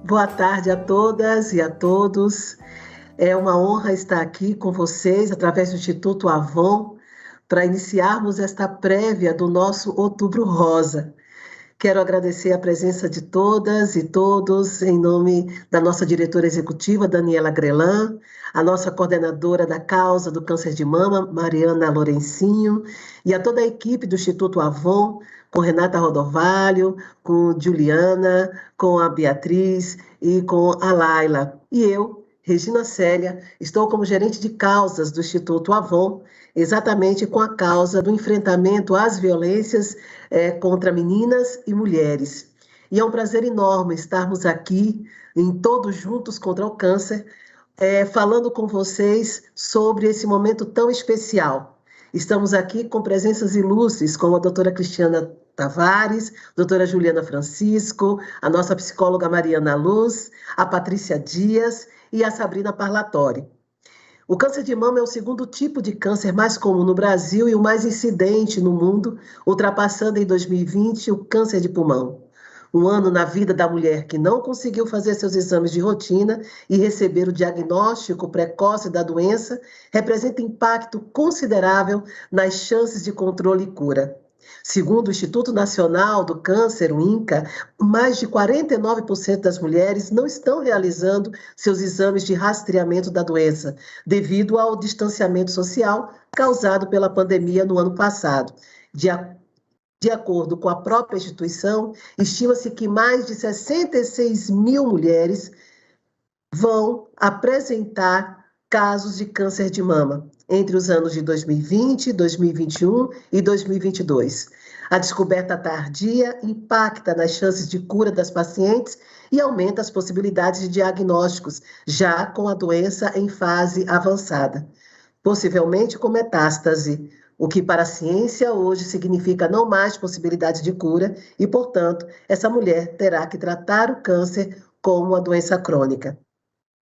Boa tarde a todas e a todos. É uma honra estar aqui com vocês através do Instituto Avon para iniciarmos esta prévia do nosso Outubro Rosa. Quero agradecer a presença de todas e todos em nome da nossa diretora executiva, Daniela Grelan, a nossa coordenadora da causa do câncer de mama, Mariana Lourencinho, e a toda a equipe do Instituto Avon, com Renata Rodovalho, com Juliana, com a Beatriz e com a Laila. E eu, Regina Célia, estou como gerente de causas do Instituto Avon, exatamente com a causa do enfrentamento às violências contra meninas e mulheres. E é um prazer enorme estarmos aqui, em Todos Juntos contra o Câncer, falando com vocês sobre esse momento tão especial. Estamos aqui com presenças ilustres, como a doutora Cristiana Tavares, doutora Juliana Francisco, a nossa psicóloga Mariana Luz, a Patrícia Dias e a Sabrina Parlatori. O câncer de mama é o segundo tipo de câncer mais comum no Brasil e o mais incidente no mundo, ultrapassando em 2020 o câncer de pulmão. Um ano na vida da mulher que não conseguiu fazer seus exames de rotina e receber o diagnóstico precoce da doença representa impacto considerável nas chances de controle e cura. Segundo o Instituto Nacional do Câncer, o INCA, mais de 49% das mulheres não estão realizando seus exames de rastreamento da doença, devido ao distanciamento social causado pela pandemia no ano passado. De acordo com a própria instituição, estima-se que mais de 66 mil mulheres vão apresentar casos de câncer de mama entre os anos de 2020, 2021 e 2022. A descoberta tardia impacta nas chances de cura das pacientes e aumenta as possibilidades de diagnósticos, já com a doença em fase avançada, possivelmente com metástase, o que para a ciência hoje significa não mais possibilidade de cura e, portanto, essa mulher terá que tratar o câncer como uma doença crônica.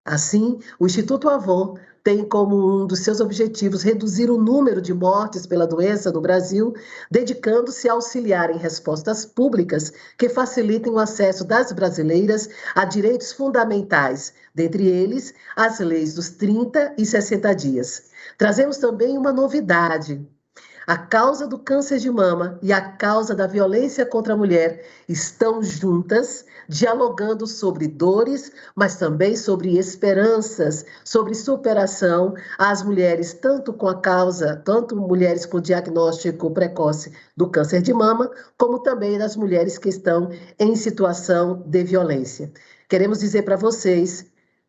Assim, o Instituto Avon tem como um dos seus objetivos reduzir o número de mortes pela doença no Brasil, dedicando-se a auxiliar em respostas públicas que facilitem o acesso das brasileiras a direitos fundamentais, dentre eles as leis dos 30 e 60 dias. Trazemos também uma novidade. A causa do câncer de mama e a causa da violência contra a mulher estão juntas, dialogando sobre dores, mas também sobre esperanças, sobre superação às mulheres, tanto mulheres com diagnóstico precoce do câncer de mama, como também das mulheres que estão em situação de violência. Queremos dizer para vocês,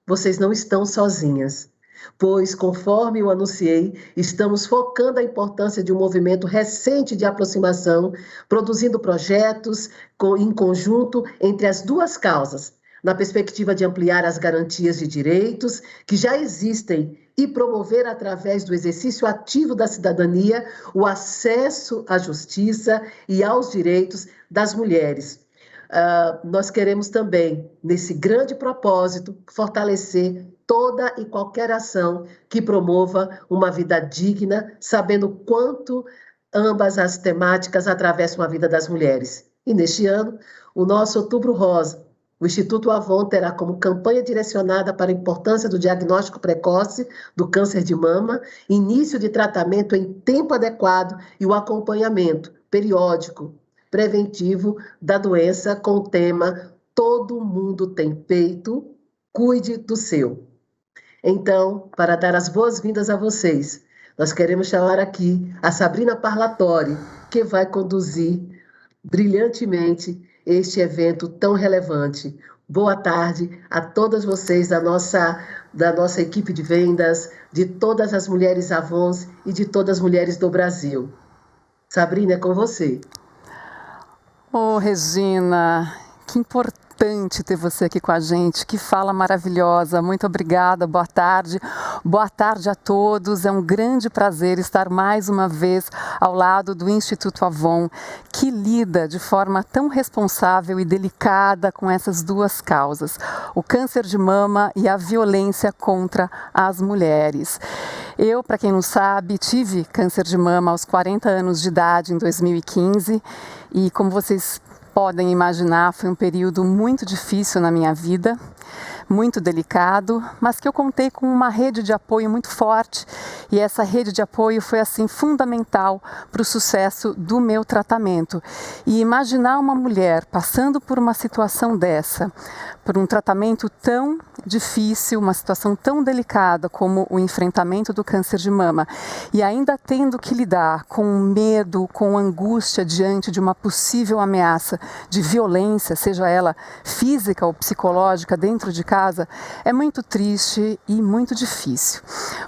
vocês não estão sozinhas. Pois, conforme eu anunciei, estamos focando a importância de um movimento recente de aproximação, produzindo projetos em conjunto entre as duas causas, na perspectiva de ampliar as garantias de direitos que já existem e promover, através do exercício ativo da cidadania, o acesso à justiça e aos direitos das mulheres. Nós queremos também, nesse grande propósito, fortalecer toda e qualquer ação que promova uma vida digna, sabendo quanto ambas as temáticas atravessam a vida das mulheres. E neste ano, o nosso Outubro Rosa, o Instituto Avon terá como campanha direcionada para a importância do diagnóstico precoce do câncer de mama, início de tratamento em tempo adequado e o acompanhamento periódico, preventivo da doença com o tema Todo Mundo Tem Peito, Cuide do Seu. Então, para dar as boas-vindas a vocês, nós queremos chamar aqui a Sabrina Parlatori, que vai conduzir brilhantemente este evento tão relevante. Boa tarde a todas vocês da nossa equipe de vendas, de todas as mulheres Avons e de todas as mulheres do Brasil. Sabrina, é com você. Regina, que importante ter você aqui com a gente, que fala maravilhosa, muito obrigada, boa tarde a todos, é um grande prazer estar mais uma vez ao lado do Instituto Avon, que lida de forma tão responsável e delicada com essas duas causas, o câncer de mama e a violência contra as mulheres. Eu, para quem não sabe, tive câncer de mama aos 40 anos de idade em 2015 e, como vocês podem imaginar, foi um período muito difícil na minha vida, muito delicado, mas que eu contei com uma rede de apoio muito forte, e essa rede de apoio foi assim fundamental para o sucesso do meu tratamento. E imaginar uma mulher passando por uma situação dessa, por um tratamento tão difícil, uma situação tão delicada como o enfrentamento do câncer de mama, e ainda tendo que lidar com medo, com angústia diante de uma possível ameaça de violência, seja ela física ou psicológica, dentro de casa, é muito triste e muito difícil.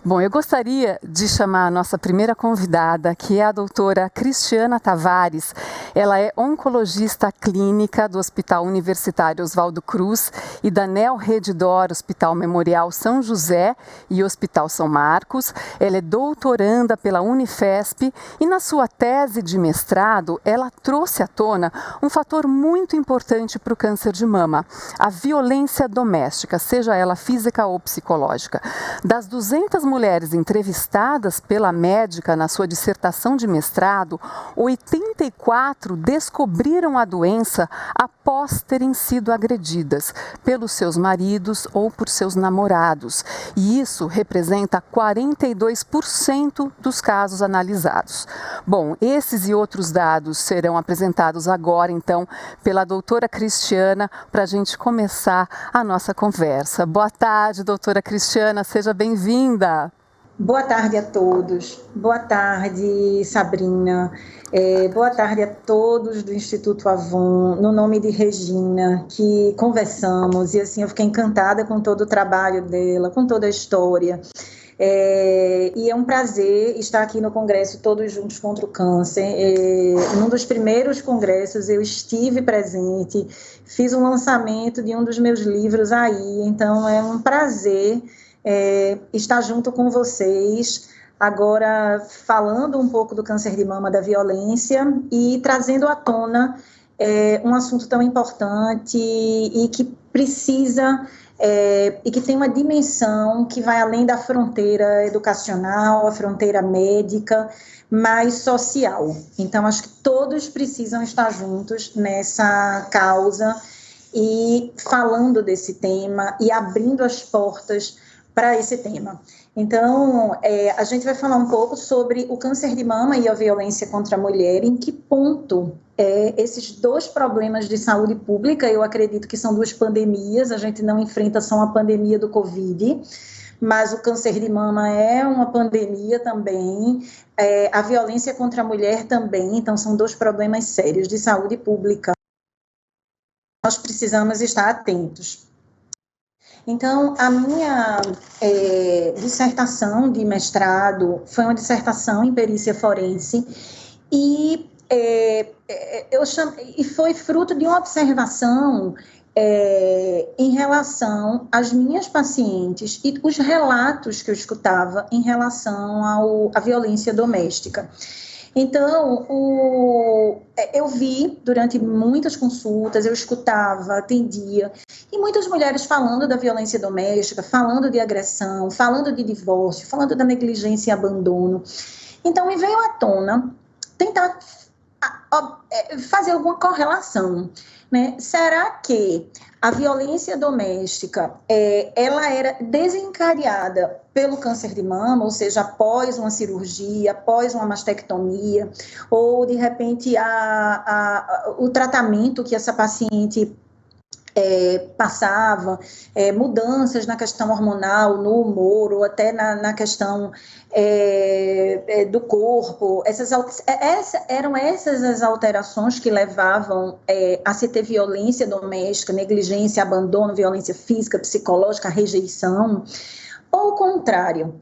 Bom, eu gostaria de chamar a nossa primeira convidada, que é a doutora Cristiana Tavares. Ela é oncologista clínica do Hospital Universitário Oswaldo Cruz e da Neo Redditor Hospital Memorial São José e Hospital São Marcos. Ela é doutoranda pela Unifesp e na sua tese de mestrado, ela trouxe à tona um fator muito importante para o câncer de mama, a violência doméstica, seja ela física ou psicológica. Das 200 mulheres entrevistadas pela médica na sua dissertação de mestrado, 84 descobriram a doença após terem sido agredidas pelos seus maridos ou por seus namorados. E isso representa 42% dos casos analisados. Bom, esses e outros dados serão apresentados agora, então, pela doutora Cristiana, para a gente começar a nossa conversa. Boa tarde, doutora Cristiana, seja bem-vinda. Boa tarde a todos. Boa tarde, Sabrina. Boa tarde a todos do Instituto Avon, no nome de Regina, que conversamos, e assim eu fiquei encantada com todo o trabalho dela, com toda a história. E é um prazer estar aqui no Congresso Todos Juntos contra o Câncer. Num dos primeiros congressos eu estive presente, fiz um lançamento de um dos meus livros aí, então é um prazer estar junto com vocês, agora falando um pouco do câncer de mama, da violência, e trazendo à tona um assunto tão importante e que precisa... e que tem uma dimensão que vai além da fronteira educacional, a fronteira médica, mas social. Então, acho que todos precisam estar juntos nessa causa e falando desse tema e abrindo as portas para esse tema. Então, a gente vai falar um pouco sobre o câncer de mama e a violência contra a mulher, em que ponto esses dois problemas de saúde pública, eu acredito que são duas pandemias, a gente não enfrenta só uma pandemia do Covid, mas o câncer de mama é uma pandemia também, a violência contra a mulher também, então são dois problemas sérios de saúde pública. Nós precisamos estar atentos. Então, a minha dissertação de mestrado foi uma dissertação em perícia forense e foi fruto de uma observação em relação às minhas pacientes e os relatos que eu escutava em relação à violência doméstica. Então, eu vi durante muitas consultas, eu escutava, atendia, e muitas mulheres falando da violência doméstica, falando de agressão, falando de divórcio, falando da negligência e abandono. Então, me veio à tona tentar fazer alguma correlação, né? Será que a violência doméstica, ela era desencadeada pelo câncer de mama, ou seja, após uma cirurgia, após uma mastectomia, ou de repente o tratamento que essa paciente passava, mudanças na questão hormonal, no humor, ou até na questão do corpo, eram essas as alterações que levavam a se ter violência doméstica, negligência, abandono, violência física, psicológica, rejeição, ou o contrário.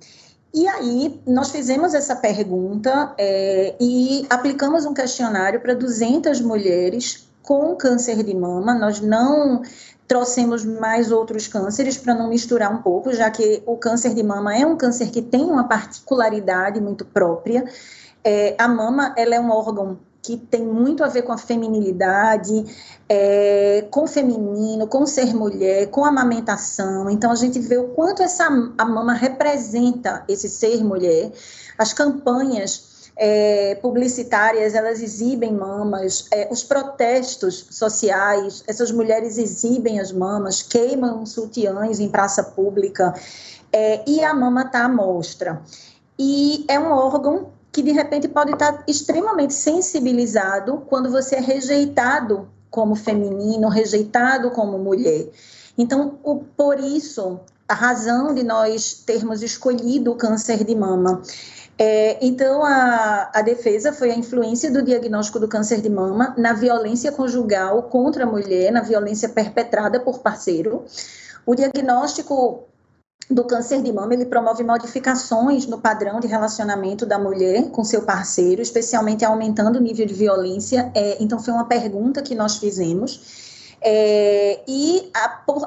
E aí, nós fizemos essa pergunta e aplicamos um questionário para 200 mulheres com câncer de mama. Nós não trouxemos mais outros cânceres para não misturar um pouco, já que o câncer de mama é um câncer que tem uma particularidade muito própria. A mama, ela é um órgão que tem muito a ver com a feminilidade, com o feminino, com ser mulher, com a amamentação. Então, a gente vê o quanto a mama representa esse ser mulher. As campanhas publicitárias, elas exibem mamas, os protestos sociais, essas mulheres exibem as mamas, queimam sutiãs em praça pública, e a mama está à mostra. E é um órgão que, de repente, pode estar extremamente sensibilizado quando você é rejeitado como feminino, rejeitado como mulher. Então, por isso, a razão de nós termos escolhido o câncer de mama. Então, a defesa foi a influência do diagnóstico do câncer de mama na violência conjugal contra a mulher, na violência perpetrada por parceiro. O diagnóstico do câncer de mama, ele promove modificações no padrão de relacionamento da mulher com seu parceiro, especialmente aumentando o nível de violência. Então, foi uma pergunta que nós fizemos.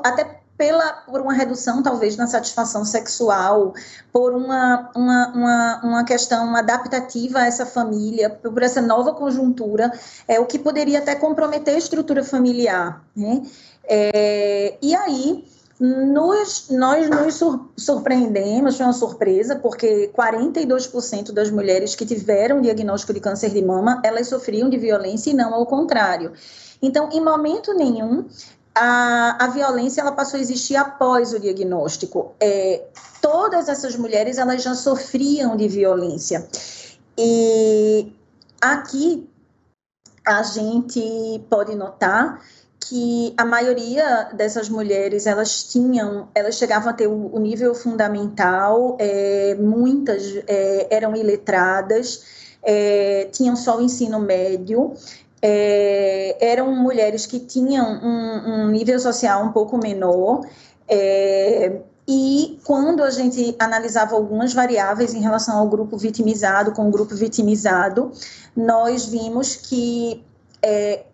Até por uma redução, talvez, na satisfação sexual, por uma questão adaptativa a essa família, por essa nova conjuntura, o que poderia até comprometer a estrutura familiar, né? E aí, nós nos surpreendemos, foi uma surpresa, porque 42% das mulheres que tiveram diagnóstico de câncer de mama, elas sofriam de violência e não ao contrário. Então, em momento nenhum, a violência ela passou a existir após o diagnóstico. Todas essas mulheres elas já sofriam de violência. E aqui a gente pode notar que a maioria dessas mulheres, elas chegavam a ter o nível fundamental, muitas eram iletradas, tinham só o ensino médio, eram mulheres que tinham um nível social um pouco menor, e quando a gente analisava algumas variáveis em relação ao grupo vitimizado com o grupo vitimizado, nós vimos que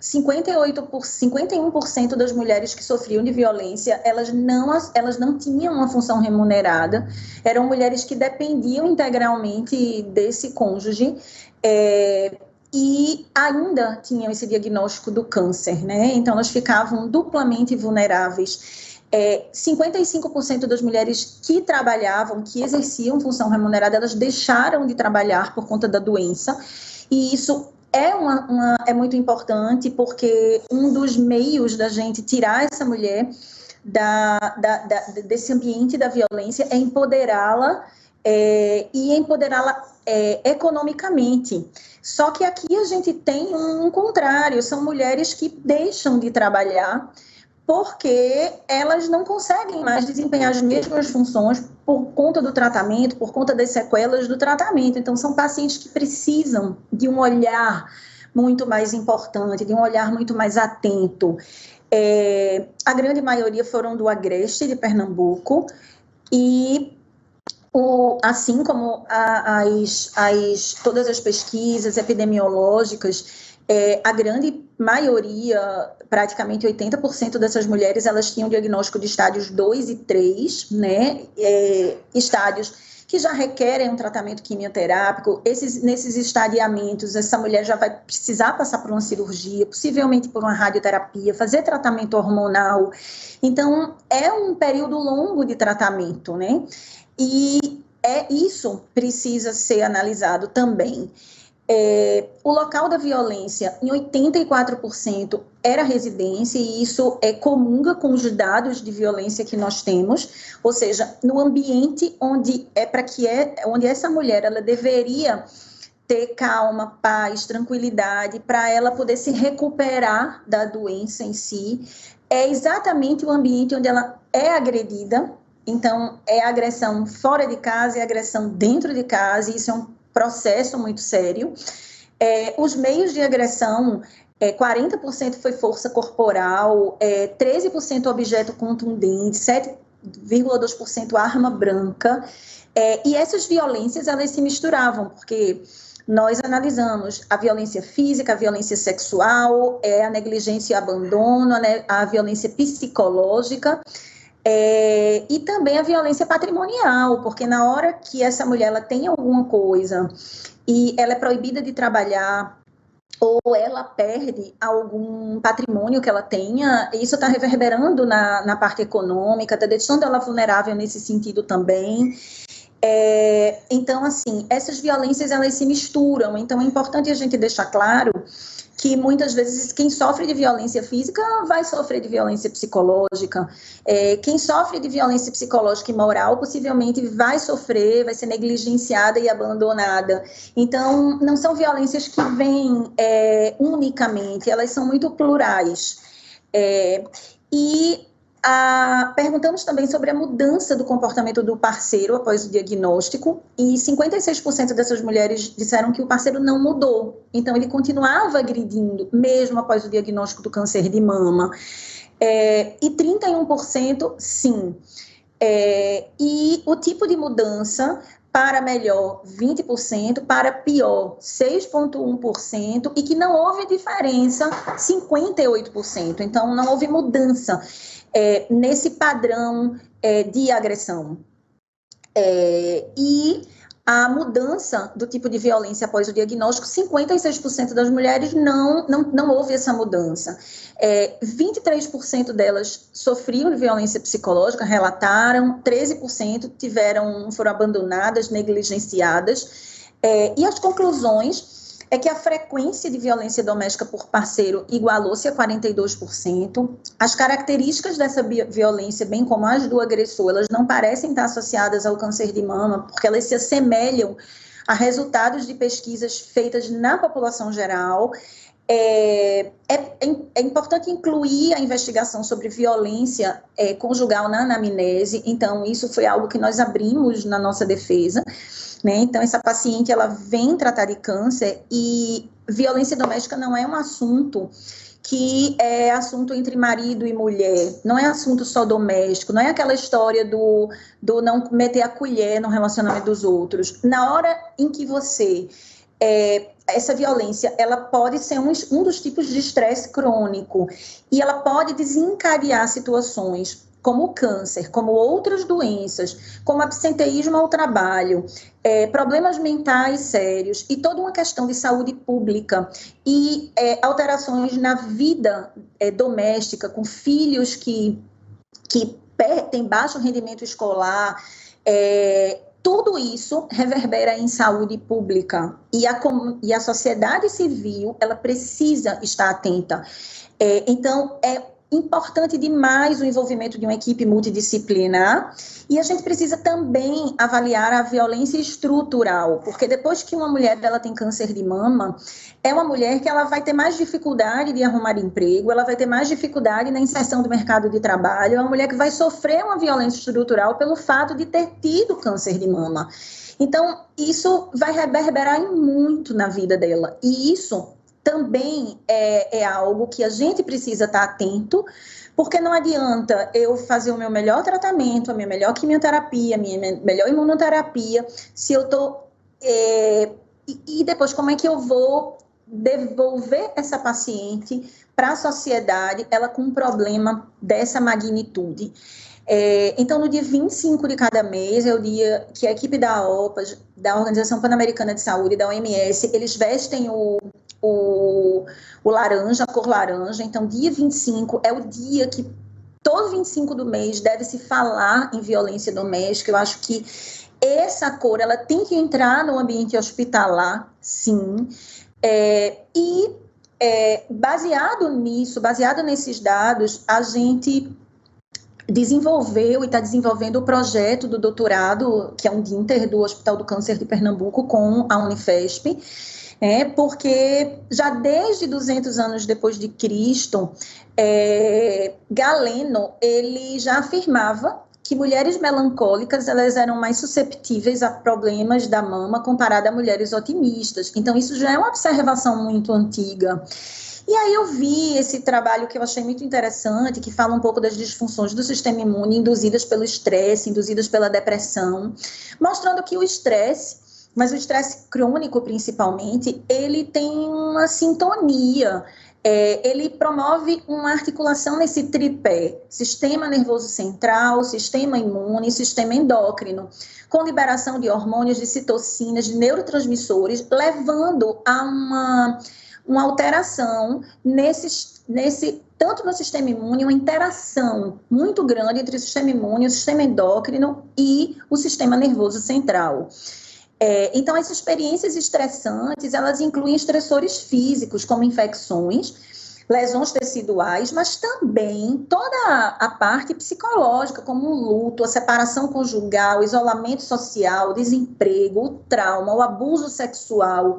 51% das mulheres que sofriam de violência, elas não tinham uma função remunerada, eram mulheres que dependiam integralmente desse cônjuge, e ainda tinham esse diagnóstico do câncer, né? Então, elas ficavam duplamente vulneráveis. 55% das mulheres que trabalhavam, que exerciam função remunerada, elas deixaram de trabalhar por conta da doença, e isso é muito importante, porque um dos meios da gente tirar essa mulher desse ambiente da violência é empoderá-la, e empoderá-la economicamente. Só que aqui a gente tem um contrário, são mulheres que deixam de trabalhar porque elas não conseguem mais desempenhar as mesmas funções por conta do tratamento, por conta das sequelas do tratamento. Então, são pacientes que precisam de um olhar muito mais importante, de um olhar muito mais atento. A grande maioria foram do Agreste, de Pernambuco, e assim como todas as pesquisas epidemiológicas, a grande maioria, praticamente 80% dessas mulheres, elas tinham diagnóstico de estádios 2 e 3, né? Estádios que já requerem um tratamento quimioterápico. Nesses estadiamentos, essa mulher já vai precisar passar por uma cirurgia, possivelmente por uma radioterapia, fazer tratamento hormonal. Então, é um período longo de tratamento, né? E isso precisa ser analisado também. O local da violência, em 84%, era residência, e isso comunga com os dados de violência que nós temos, ou seja, no ambiente onde essa mulher ela deveria ter calma, paz, tranquilidade, para ela poder se recuperar da doença em si, é exatamente o ambiente onde ela é agredida. Então, é agressão fora de casa, é agressão dentro de casa, e isso é um processo muito sério. Os meios de agressão, 40% foi força corporal, 13% objeto contundente, 7,2% arma branca, e essas violências, elas se misturavam, porque nós analisamos a violência física, a violência sexual, a negligência e abandono, a violência psicológica, e também a violência patrimonial, porque na hora que essa mulher ela tem alguma coisa e ela é proibida de trabalhar, ou ela perde algum patrimônio que ela tenha, isso está reverberando na parte econômica, está deixando ela vulnerável nesse sentido também. Então, assim, essas violências, elas se misturam. Então, é importante a gente deixar claro que muitas vezes quem sofre de violência física vai sofrer de violência psicológica. Quem sofre de violência psicológica e moral possivelmente vai sofrer, vai ser negligenciada e abandonada. Então, não são violências que vêm unicamente, elas são muito plurais. Perguntamos também sobre a mudança do comportamento do parceiro após o diagnóstico, e 56% dessas mulheres disseram que o parceiro não mudou, então ele continuava agredindo mesmo após o diagnóstico do câncer de mama, e 31% sim. E o tipo de mudança: para melhor 20%, para pior 6,1%, e que não houve diferença 58%. Então, não houve mudança nesse padrão de agressão. E a mudança do tipo de violência após o diagnóstico, 56% das mulheres não houve essa mudança. 23% delas sofriam de violência psicológica, relataram, 13% foram abandonadas, negligenciadas. E as conclusões é que a frequência de violência doméstica por parceiro igualou-se a 42%. As características dessa violência, bem como as do agressor, elas não parecem estar associadas ao câncer de mama, porque elas se assemelham a resultados de pesquisas feitas na população geral. É importante incluir a investigação sobre violência conjugal na anamnese. Então, isso foi algo que nós abrimos na nossa defesa, né? Então, essa paciente, ela vem tratar de câncer, e violência doméstica não é um assunto que é assunto entre marido e mulher, não é assunto só doméstico, não é aquela história do não meter a colher no relacionamento dos outros. Na hora em que você... essa violência, ela pode ser um dos tipos de estresse crônico, e ela pode desencadear situações como o câncer, como outras doenças, como absenteísmo ao trabalho, problemas mentais sérios, e toda uma questão de saúde pública, e alterações na vida doméstica, com filhos que têm baixo rendimento escolar. Tudo isso reverbera em saúde pública, e a sociedade civil, ela precisa estar atenta. Então, é importante demais o envolvimento de uma equipe multidisciplinar, e a gente precisa também avaliar a violência estrutural, porque depois que uma mulher ela tem câncer de mama, é uma mulher que ela vai ter mais dificuldade de arrumar emprego, ela vai ter mais dificuldade na inserção do mercado de trabalho, é uma mulher que vai sofrer uma violência estrutural pelo fato de ter tido câncer de mama. Então, isso vai reverberar muito na vida dela, e isso também é algo que a gente precisa estar atento, porque não adianta eu fazer o meu melhor tratamento, a minha melhor quimioterapia, a minha melhor imunoterapia, se eu estou... E depois, como é que eu vou devolver essa paciente para a sociedade, ela com um problema dessa magnitude? Então, no dia 25 de cada mês, é o dia que a equipe da OPAS, da Organização Pan-Americana de Saúde, da OMS, eles vestem o laranja, a cor laranja. Então, dia 25 é o dia que, todo 25 do mês, deve-se falar em violência doméstica. Eu acho que essa cor, ela tem que entrar no ambiente hospitalar, sim. Baseado nisso, baseado nesses dados, a gente desenvolveu e está desenvolvendo o projeto do doutorado, que é um DINTER do Hospital do Câncer de Pernambuco com a Unifesp, porque já desde 200 anos depois de Cristo, Galeno, ele já afirmava que mulheres melancólicas, elas eram mais susceptíveis a problemas da mama comparado a mulheres otimistas. Então, isso já é uma observação muito antiga. E aí eu vi esse trabalho que eu achei muito interessante, que fala um pouco das disfunções do sistema imune induzidas pelo estresse, induzidas pela depressão, mostrando que o estresse, mas o estresse crônico principalmente, ele tem uma sintonia, ele promove uma articulação nesse tripé: sistema nervoso central, sistema imune e sistema endócrino, com liberação de hormônios, de citocinas, de neurotransmissores, levando a uma alteração tanto no sistema imune, uma interação muito grande entre o sistema imune, o sistema endócrino e o sistema nervoso central. Então, essas experiências estressantes, elas incluem estressores físicos, como infecções, lesões teciduais, mas também toda a parte psicológica, como o luto, a separação conjugal, o isolamento social, o desemprego, o trauma, o abuso sexual,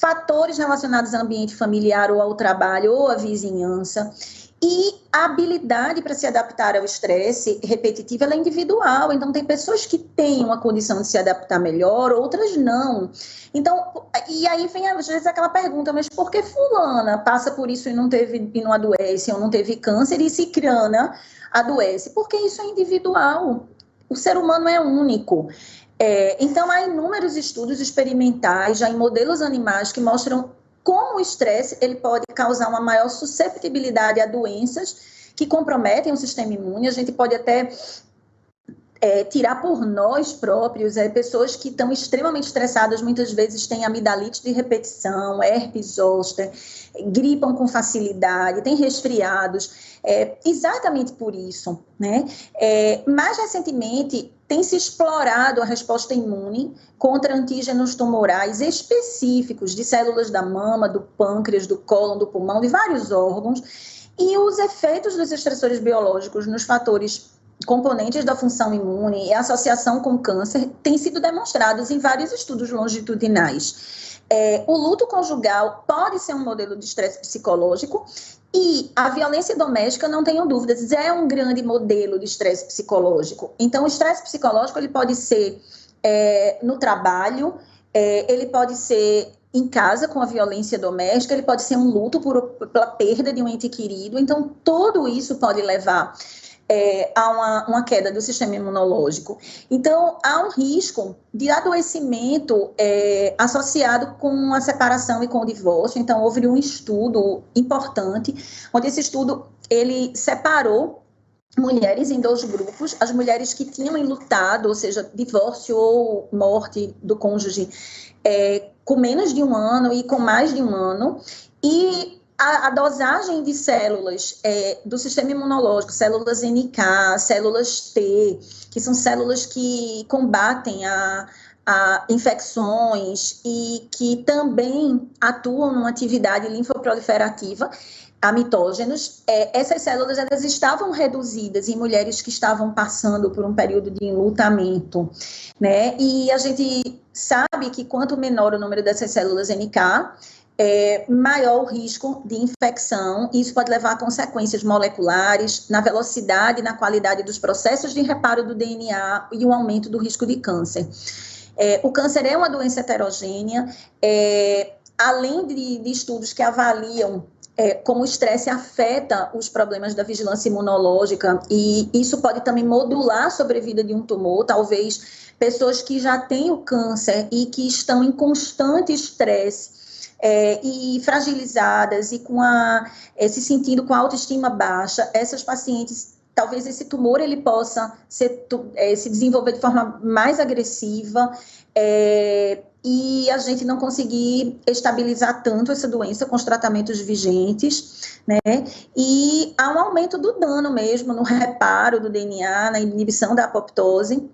fatores relacionados ao ambiente familiar ou ao trabalho ou à vizinhança. E a habilidade para se adaptar ao estresse repetitivo ela é individual, então tem pessoas que têm uma condição de se adaptar melhor, outras não. Então, e aí vem às vezes aquela pergunta, mas por que fulana passa por isso e não adoece, ou não teve câncer, e cicrana adoece? Porque isso é individual, o ser humano é único. Então, há inúmeros estudos experimentais, já em modelos animais, que mostram como o estresse ele pode causar uma maior susceptibilidade a doenças que comprometem o sistema imune. A gente pode até tirar por nós próprios, pessoas que estão extremamente estressadas, muitas vezes têm amidalite de repetição, herpes zoster, gripam com facilidade, têm resfriados, exatamente por isso, né? Mais recentemente, tem se explorado a resposta imune contra antígenos tumorais específicos de células da mama, do pâncreas, do cólon, do pulmão, de vários órgãos, e os efeitos dos estressores biológicos nos fatores componentes da função imune e a associação com câncer têm sido demonstrados em vários estudos longitudinais. O luto conjugal pode ser um modelo de estresse psicológico e a violência doméstica, não tenho dúvidas, é um grande modelo de estresse psicológico. Então, o estresse psicológico ele pode ser no trabalho, ele pode ser em casa com a violência doméstica, ele pode ser um luto pela perda de um ente querido. Então, tudo isso pode levar a uma queda do sistema imunológico. Então, há um risco de adoecimento associado com a separação e com o divórcio. Então, houve um estudo importante, onde esse estudo ele separou mulheres em 2 grupos, as mulheres que tinham enlutado, ou seja, divórcio ou morte do cônjuge com menos de 1 ano e com mais de 1 ano, e a dosagem de células do sistema imunológico, células NK, células T, que são células que combatem a infecções e que também atuam numa atividade linfoproliferativa, a mitógenos, essas células elas estavam reduzidas em mulheres que estavam passando por um período de enlutamento, né? E a gente sabe que quanto menor o número dessas células NK, maior o risco de infecção, e isso pode levar a consequências moleculares na velocidade e na qualidade dos processos de reparo do DNA e um aumento do risco de câncer. O câncer é uma doença heterogênea, além de estudos que avaliam como o estresse afeta os problemas da vigilância imunológica, e isso pode também modular a sobrevida de um tumor. Talvez pessoas que já têm o câncer e que estão em constante estresse, e fragilizadas e se sentindo com a autoestima baixa, essas pacientes, talvez esse tumor ele possa se desenvolver de forma mais agressiva, e a gente não conseguir estabilizar tanto essa doença com os tratamentos vigentes, né? E há um aumento do dano mesmo no reparo do DNA, na inibição da apoptose,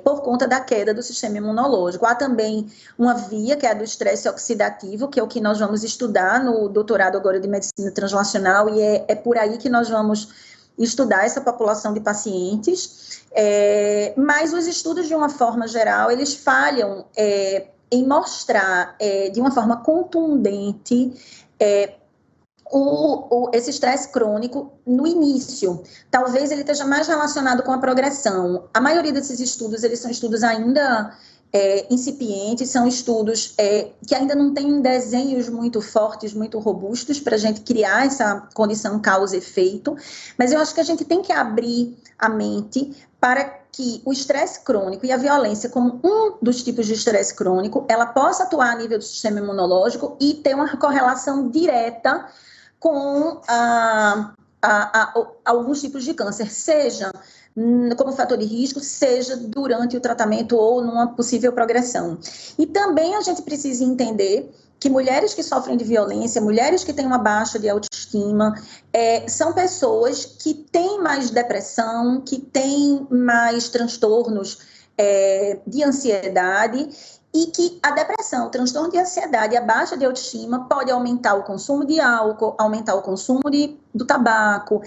por conta da queda do sistema imunológico. Há também uma via, que é a do estresse oxidativo, que é o que nós vamos estudar no doutorado agora de medicina translacional, e é por aí que nós vamos estudar essa população de pacientes, mas os estudos, de uma forma geral, eles falham em mostrar de uma forma contundente esse estresse crônico no início. Talvez ele esteja mais relacionado com a progressão. A maioria desses estudos, eles são estudos ainda incipientes, são estudos que ainda não têm desenhos muito fortes, muito robustos para a gente criar essa condição causa e efeito, mas eu acho que a gente tem que abrir a mente para que o estresse crônico e a violência, como um dos tipos de estresse crônico, ela possa atuar a nível do sistema imunológico e ter uma correlação direta com alguns tipos de câncer, seja como fator de risco, seja durante o tratamento ou numa possível progressão. E também a gente precisa entender que mulheres que sofrem de violência, mulheres que têm uma baixa de autoestima, são pessoas que têm mais depressão, que têm mais transtornos de ansiedade, e que a depressão, o transtorno de ansiedade e a baixa de autoestima pode aumentar o consumo de álcool, aumentar o consumo do tabaco,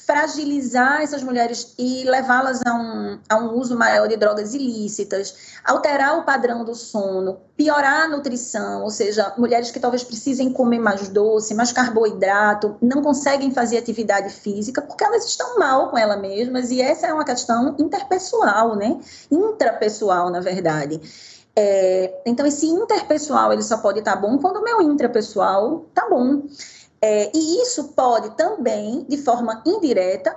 fragilizar essas mulheres e levá-las a um uso maior de drogas ilícitas, alterar o padrão do sono, piorar a nutrição, ou seja, mulheres que talvez precisem comer mais doce, mais carboidrato, não conseguem fazer atividade física porque elas estão mal com elas mesmas, e essa é uma questão interpessoal, né? Intrapessoal, na verdade. Então, esse interpessoal ele só pode estar bom quando o meu intrapessoal está bom. E isso pode também, de forma indireta,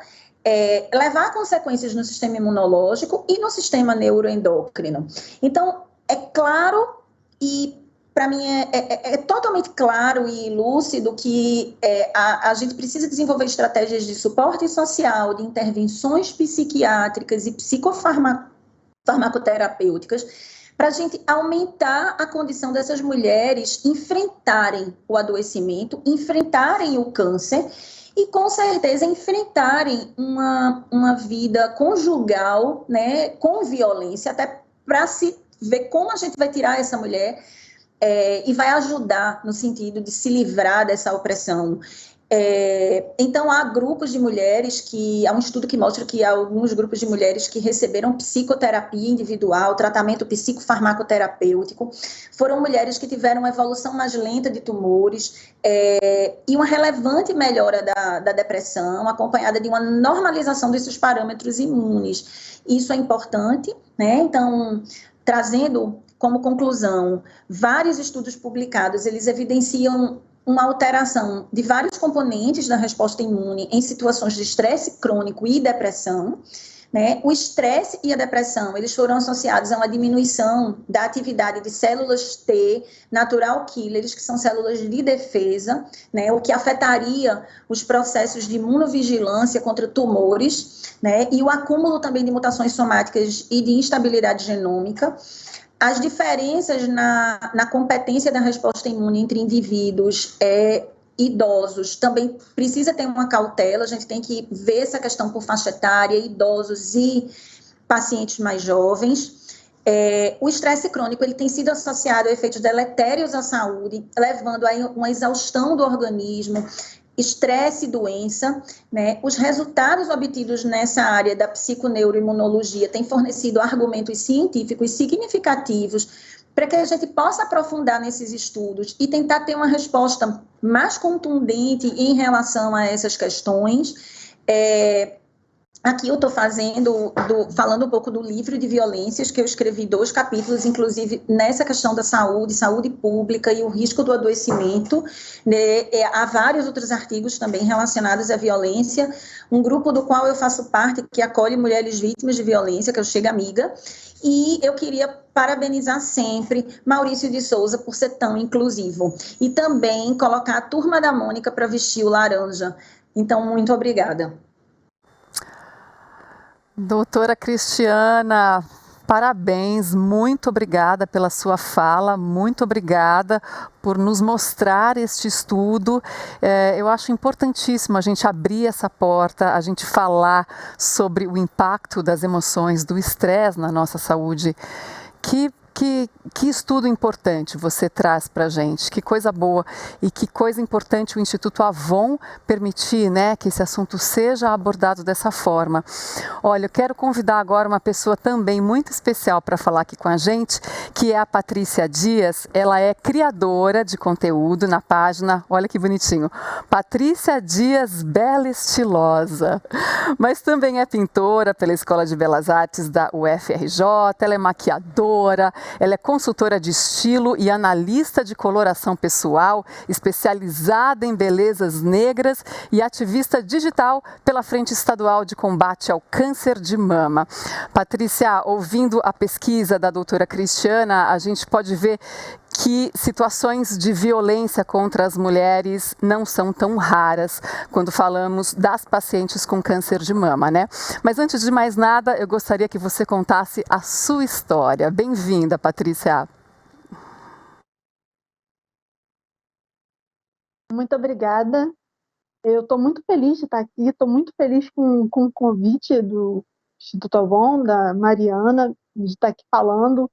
levar a consequências no sistema imunológico e no sistema neuroendócrino. Então, é claro, e para mim é totalmente claro e lúcido que a gente precisa desenvolver estratégias de suporte social, de intervenções psiquiátricas e psicofarmacoterapêuticas, para a gente aumentar a condição dessas mulheres enfrentarem o adoecimento, enfrentarem o câncer e, com certeza, enfrentarem uma vida conjugal, né, com violência, até para se ver como a gente vai tirar essa mulher e vai ajudar no sentido de se livrar dessa opressão. Então, há grupos de mulheres há um estudo que mostra que há alguns grupos de mulheres que receberam psicoterapia individual, tratamento psicofarmacoterapêutico, foram mulheres que tiveram uma evolução mais lenta de tumores e uma relevante melhora da depressão, acompanhada de uma normalização desses parâmetros imunes. Isso é importante, né? Então, trazendo como conclusão, vários estudos publicados, eles evidenciam uma alteração de vários componentes da resposta imune em situações de estresse crônico e depressão, né? O estresse e a depressão, eles foram associados a uma diminuição da atividade de células T, natural killers, que são células de defesa, né? O que afetaria os processos de imunovigilância contra tumores, né? E o acúmulo também de mutações somáticas e de instabilidade genômica. As diferenças na competência da resposta imune entre indivíduos idosos também precisa ter uma cautela, a gente tem que ver essa questão por faixa etária, idosos e pacientes mais jovens. O estresse crônico ele tem sido associado a efeitos deletérios à saúde, levando a uma exaustão do organismo, estresse e doença, né? Os resultados obtidos nessa área da psiconeuroimunologia têm fornecido argumentos científicos significativos para que a gente possa aprofundar nesses estudos e tentar ter uma resposta mais contundente em relação a essas questões. Aqui eu estou falando um pouco do livro de violências, que eu escrevi 2 capítulos, inclusive nessa questão da saúde pública e o risco do adoecimento, né? Há vários outros artigos também relacionados à violência, um grupo do qual eu faço parte, que acolhe mulheres vítimas de violência, que é o Chega Amiga, e eu queria parabenizar sempre Maurício de Souza por ser tão inclusivo, e também colocar a Turma da Mônica para vestir o laranja. Então, muito obrigada. Doutora Cristiana, parabéns, muito obrigada pela sua fala, muito obrigada por nos mostrar este estudo. Eu acho importantíssimo a gente abrir essa porta, a gente falar sobre o impacto das emoções, do estresse na nossa saúde. Que estudo importante você traz para a gente, que coisa boa e que coisa importante o Instituto Avon permitir, né, que esse assunto seja abordado dessa forma. Olha, eu quero convidar agora uma pessoa também muito especial para falar aqui com a gente, que é a Patrícia Dias. Ela é criadora de conteúdo na página, olha que bonitinho, Patrícia Dias Bela Estilosa, mas também é pintora pela Escola de Belas Artes da UFRJ, ela é maquiadora, ela é consultora de estilo e analista de coloração pessoal, especializada em belezas negras e ativista digital pela Frente Estadual de Combate ao Câncer de Mama. Patrícia, ouvindo a pesquisa da doutora Cristiana, a gente pode ver que situações de violência contra as mulheres não são tão raras quando falamos das pacientes com câncer de mama, né? Mas antes de mais nada, eu gostaria que você contasse a sua história. Bem-vinda, Patrícia. Muito obrigada. Eu estou muito feliz de estar aqui, estou muito feliz com o convite do Instituto Avon, da Mariana, de estar aqui falando,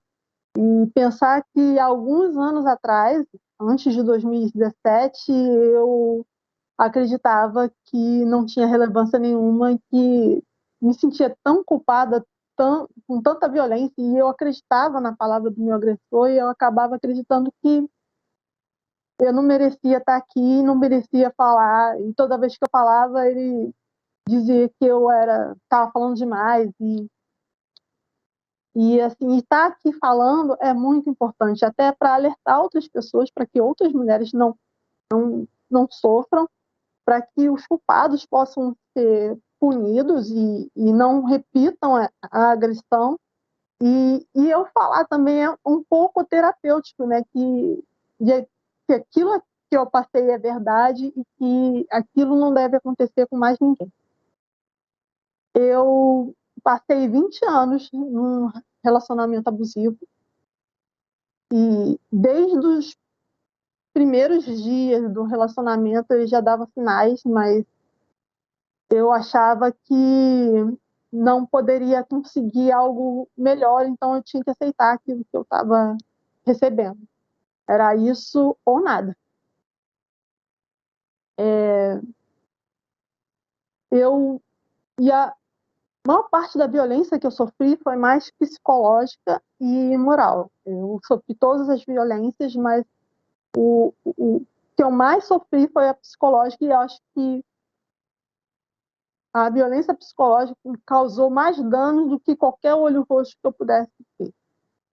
e pensar que alguns anos atrás, antes de 2017, eu acreditava que não tinha relevância nenhuma, que me sentia tão culpada, com tanta violência, e eu acreditava na palavra do meu agressor, e eu acabava acreditando que eu não merecia estar aqui, não merecia falar, e toda vez que eu falava, ele dizia que eu estava falando demais, e assim, estar aqui falando é muito importante, até para alertar outras pessoas, para que outras mulheres não sofram, para que os culpados possam ser punidos e não repitam a agressão. E eu falar também é um pouco terapêutico, né? Que aquilo que eu passei é verdade e que aquilo não deve acontecer com mais ninguém. Eu passei 20 anos num relacionamento abusivo e desde os primeiros dias do relacionamento ele já dava sinais, mas eu achava que não poderia conseguir algo melhor, então eu tinha que aceitar aquilo que eu estava recebendo. Era isso ou nada. E a maior parte da violência que eu sofri foi mais psicológica e moral. Eu sofri todas as violências, mas o que eu mais sofri foi a psicológica, e eu acho que a violência psicológica me causou mais danos do que qualquer olho roxo que eu pudesse ter.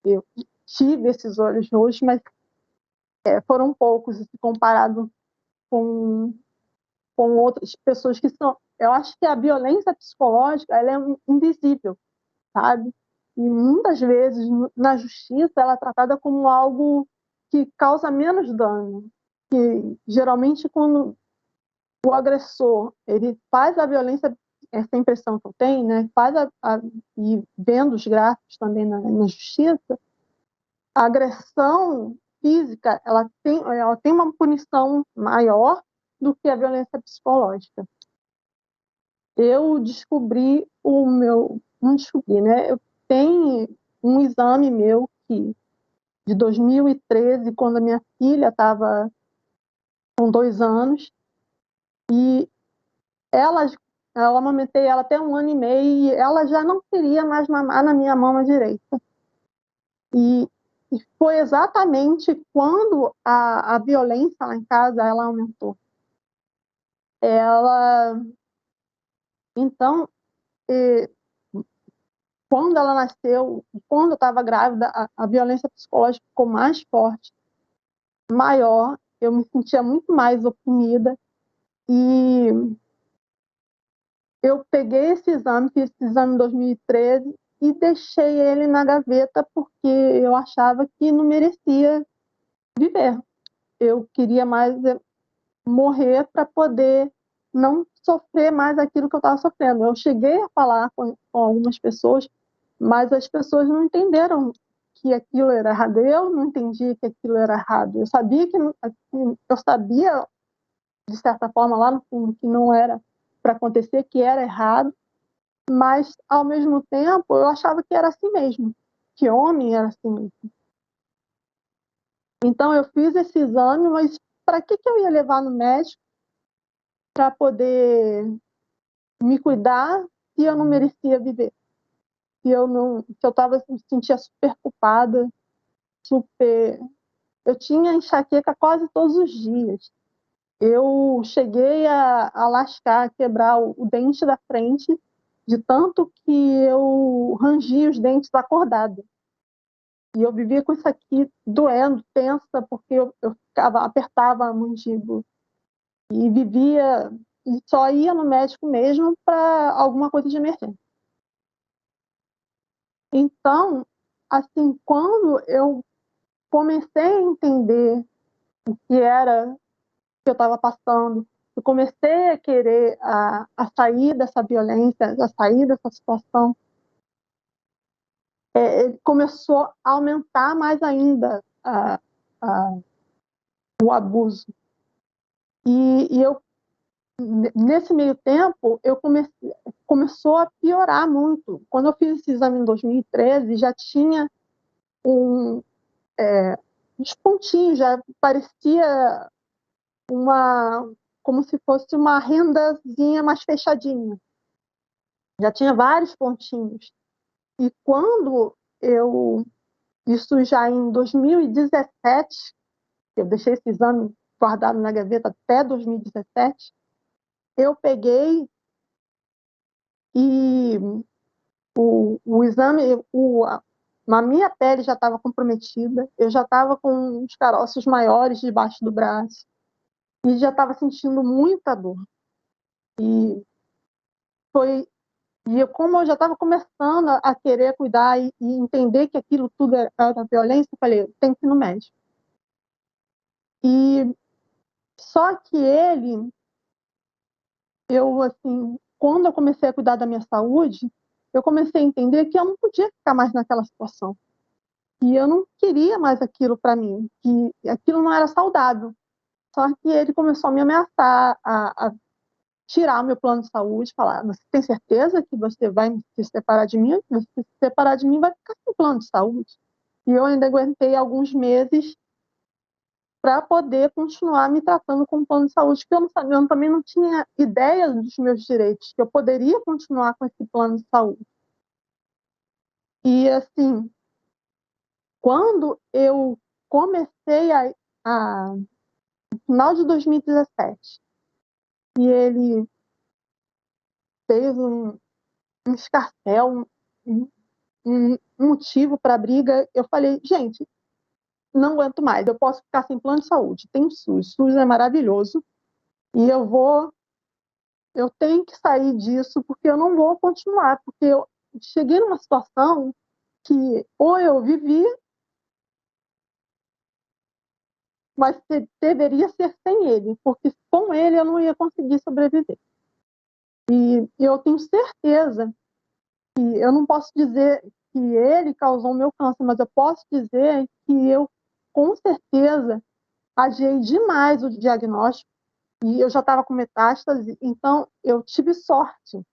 Eu tive esses olhos roxos, mas foram poucos comparado com, com outras pessoas que são. Eu acho que a violência psicológica ela é invisível, sabe? E muitas vezes na justiça ela é tratada como algo que causa menos dano. Que geralmente quando o agressor ele faz a violência, essa impressão que eu tenho, né? E vendo os gráficos também na justiça, a agressão física ela tem uma punição maior do que a violência psicológica. Eu descobri não descobri, né? Eu tenho um exame meu de 2013, quando a minha filha estava com 2 anos, e ela, eu amamentei ela até 1 ano e meio, e ela já não queria mais mamar na minha mama direita. E foi exatamente quando a violência lá em casa ela aumentou. Ela, então, quando ela nasceu, quando eu estava grávida, a violência psicológica ficou mais forte, maior. Eu me sentia muito mais oprimida e eu peguei esse exame, fiz esse exame em 2013 e deixei ele na gaveta porque eu achava que não merecia viver. Eu queria mais morrer para poder não sofrer mais aquilo que eu estava sofrendo. Eu cheguei a falar com algumas pessoas, mas as pessoas não entenderam que aquilo era errado. Eu não entendi que aquilo era errado. Eu sabia de certa forma lá no fundo que não era para acontecer, que era errado, mas ao mesmo tempo eu achava que era assim mesmo, que homem era assim mesmo. Então eu fiz esse exame, mas para que eu ia levar no médico para poder me cuidar se eu não merecia viver? Se eu não, se eu me sentia super culpada, super. Eu tinha enxaqueca quase todos os dias. Eu cheguei a lascar, a quebrar o dente da frente, de tanto que eu rangia os dentes acordada. E eu vivia com isso aqui doendo, tensa, porque eu apertava a mandíbula. E vivia, e só ia no médico mesmo para alguma coisa de emergência. Então, assim, quando eu comecei a entender o que era que eu estava passando, eu comecei a querer a sair dessa violência, a sair dessa situação, começou a aumentar mais ainda o abuso. E eu, nesse meio tempo, começou a piorar muito. Quando eu fiz esse exame em 2013, já tinha uns pontinhos, já parecia como se fosse uma rendazinha mais fechadinha. Já tinha vários pontinhos. E quando isso já em 2017, eu deixei esse exame guardado na gaveta até 2017, eu peguei e o exame, a minha pele já estava comprometida, eu já estava com os caroços maiores debaixo do braço e já estava sentindo muita dor. Como eu já estava começando a querer cuidar e entender que aquilo tudo era violência, eu falei, eu tenho que ir no médico. E só que quando eu comecei a cuidar da minha saúde, eu comecei a entender que eu não podia ficar mais naquela situação. E eu não queria mais aquilo para mim, que aquilo não era saudável. Só que ele começou a me ameaçar, a tirar o meu plano de saúde, falar, você tem certeza que você vai se separar de mim? Se você se separar de mim, vai ficar sem plano de saúde. E eu ainda aguentei alguns meses para poder continuar me tratando com plano de saúde, que eu não sabia, eu também não tinha ideia dos meus direitos, que eu poderia continuar com esse plano de saúde. E, assim, quando eu comecei no final de 2017, e ele fez um escarcéu, um motivo para a briga, eu falei, gente, não aguento mais, eu posso ficar sem plano de saúde, tem o SUS é maravilhoso, e eu tenho que sair disso, porque eu não vou continuar, porque eu cheguei numa situação que ou eu vivia, mas deveria ser sem ele, porque com ele eu não ia conseguir sobreviver. E eu tenho certeza que eu não posso dizer que ele causou o meu câncer, mas eu posso dizer que eu, com certeza, adiei demais o diagnóstico e eu já estava com metástase, então eu tive sorte.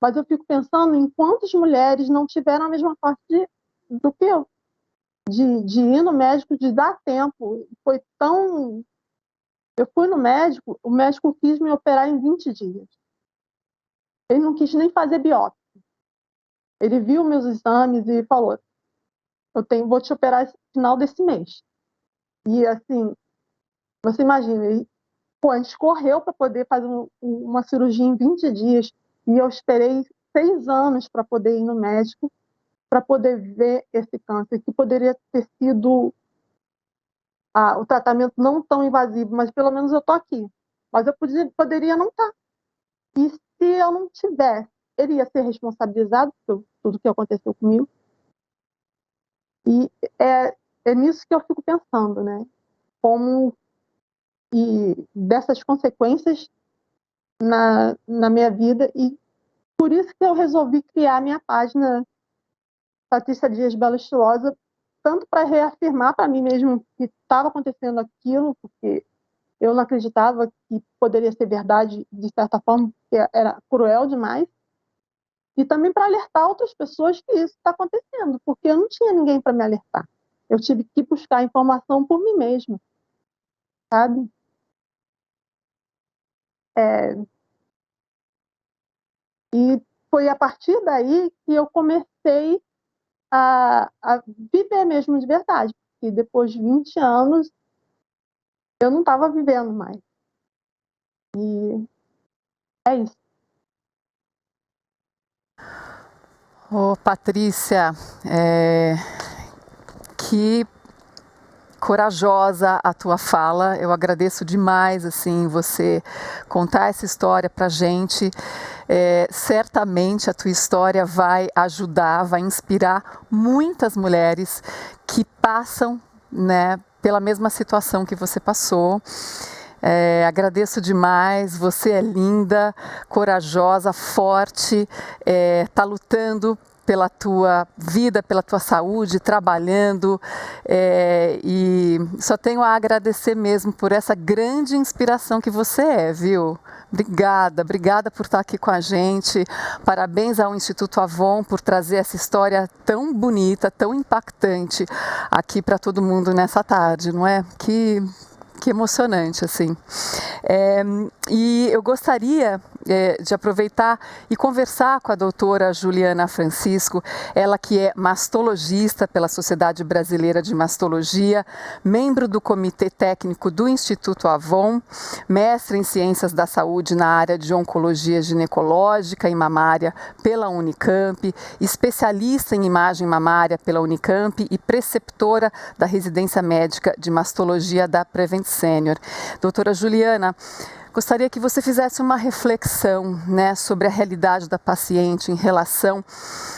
Mas eu fico pensando em quantas mulheres não tiveram a mesma sorte do que eu, de ir no médico, de dar tempo. Foi tão... Eu fui no médico, o médico quis me operar em 20 dias. Ele não quis nem fazer biópsia. Ele viu meus exames e falou, vou te operar no final desse mês. E assim, você imagina, a gente correu para poder fazer uma cirurgia em 20 dias e eu esperei 6 anos para poder ir no médico, para poder ver esse câncer, que poderia ter sido o tratamento não tão invasivo, mas pelo menos eu estou aqui. Mas eu poderia não estar. E se eu não tivesse, ele ia ser responsabilizado por tudo que aconteceu comigo. E é nisso que eu fico pensando, né? E dessas consequências na minha vida, e por isso que eu resolvi criar a minha página Patrícia Dias Belo Estilosa, tanto para reafirmar para mim mesmo que estava acontecendo aquilo, porque eu não acreditava que poderia ser verdade de certa forma, porque era cruel demais, e também para alertar outras pessoas que isso está acontecendo, porque eu não tinha ninguém para me alertar. Eu tive que buscar informação por mim mesma, sabe? E foi a partir daí que eu comecei a viver mesmo de verdade, porque depois de 20 anos eu não estava vivendo mais. E é isso. Patrícia, que corajosa a tua fala. Eu agradeço demais assim você contar essa história para a gente. Certamente a tua história vai ajudar, vai inspirar muitas mulheres que passam, né, pela mesma situação que você passou. Agradeço demais, você é linda, corajosa, forte, está lutando pela tua vida, pela tua saúde, trabalhando, e só tenho a agradecer mesmo por essa grande inspiração que você é, viu? Obrigada por estar aqui com a gente. Parabéns ao Instituto Avon por trazer essa história tão bonita, tão impactante aqui para todo mundo nessa tarde, não é? Que emocionante, assim. E eu gostaria de aproveitar e conversar com a doutora Juliana Francisco, ela que é mastologista pela Sociedade Brasileira de Mastologia, membro do Comitê Técnico do Instituto Avon, mestre em Ciências da Saúde na área de Oncologia Ginecológica e Mamária pela Unicamp, especialista em imagem mamária pela Unicamp e preceptora da Residência Médica de Mastologia da Prevent Senior. Doutora Juliana, gostaria que você fizesse uma reflexão, né, sobre a realidade da paciente em relação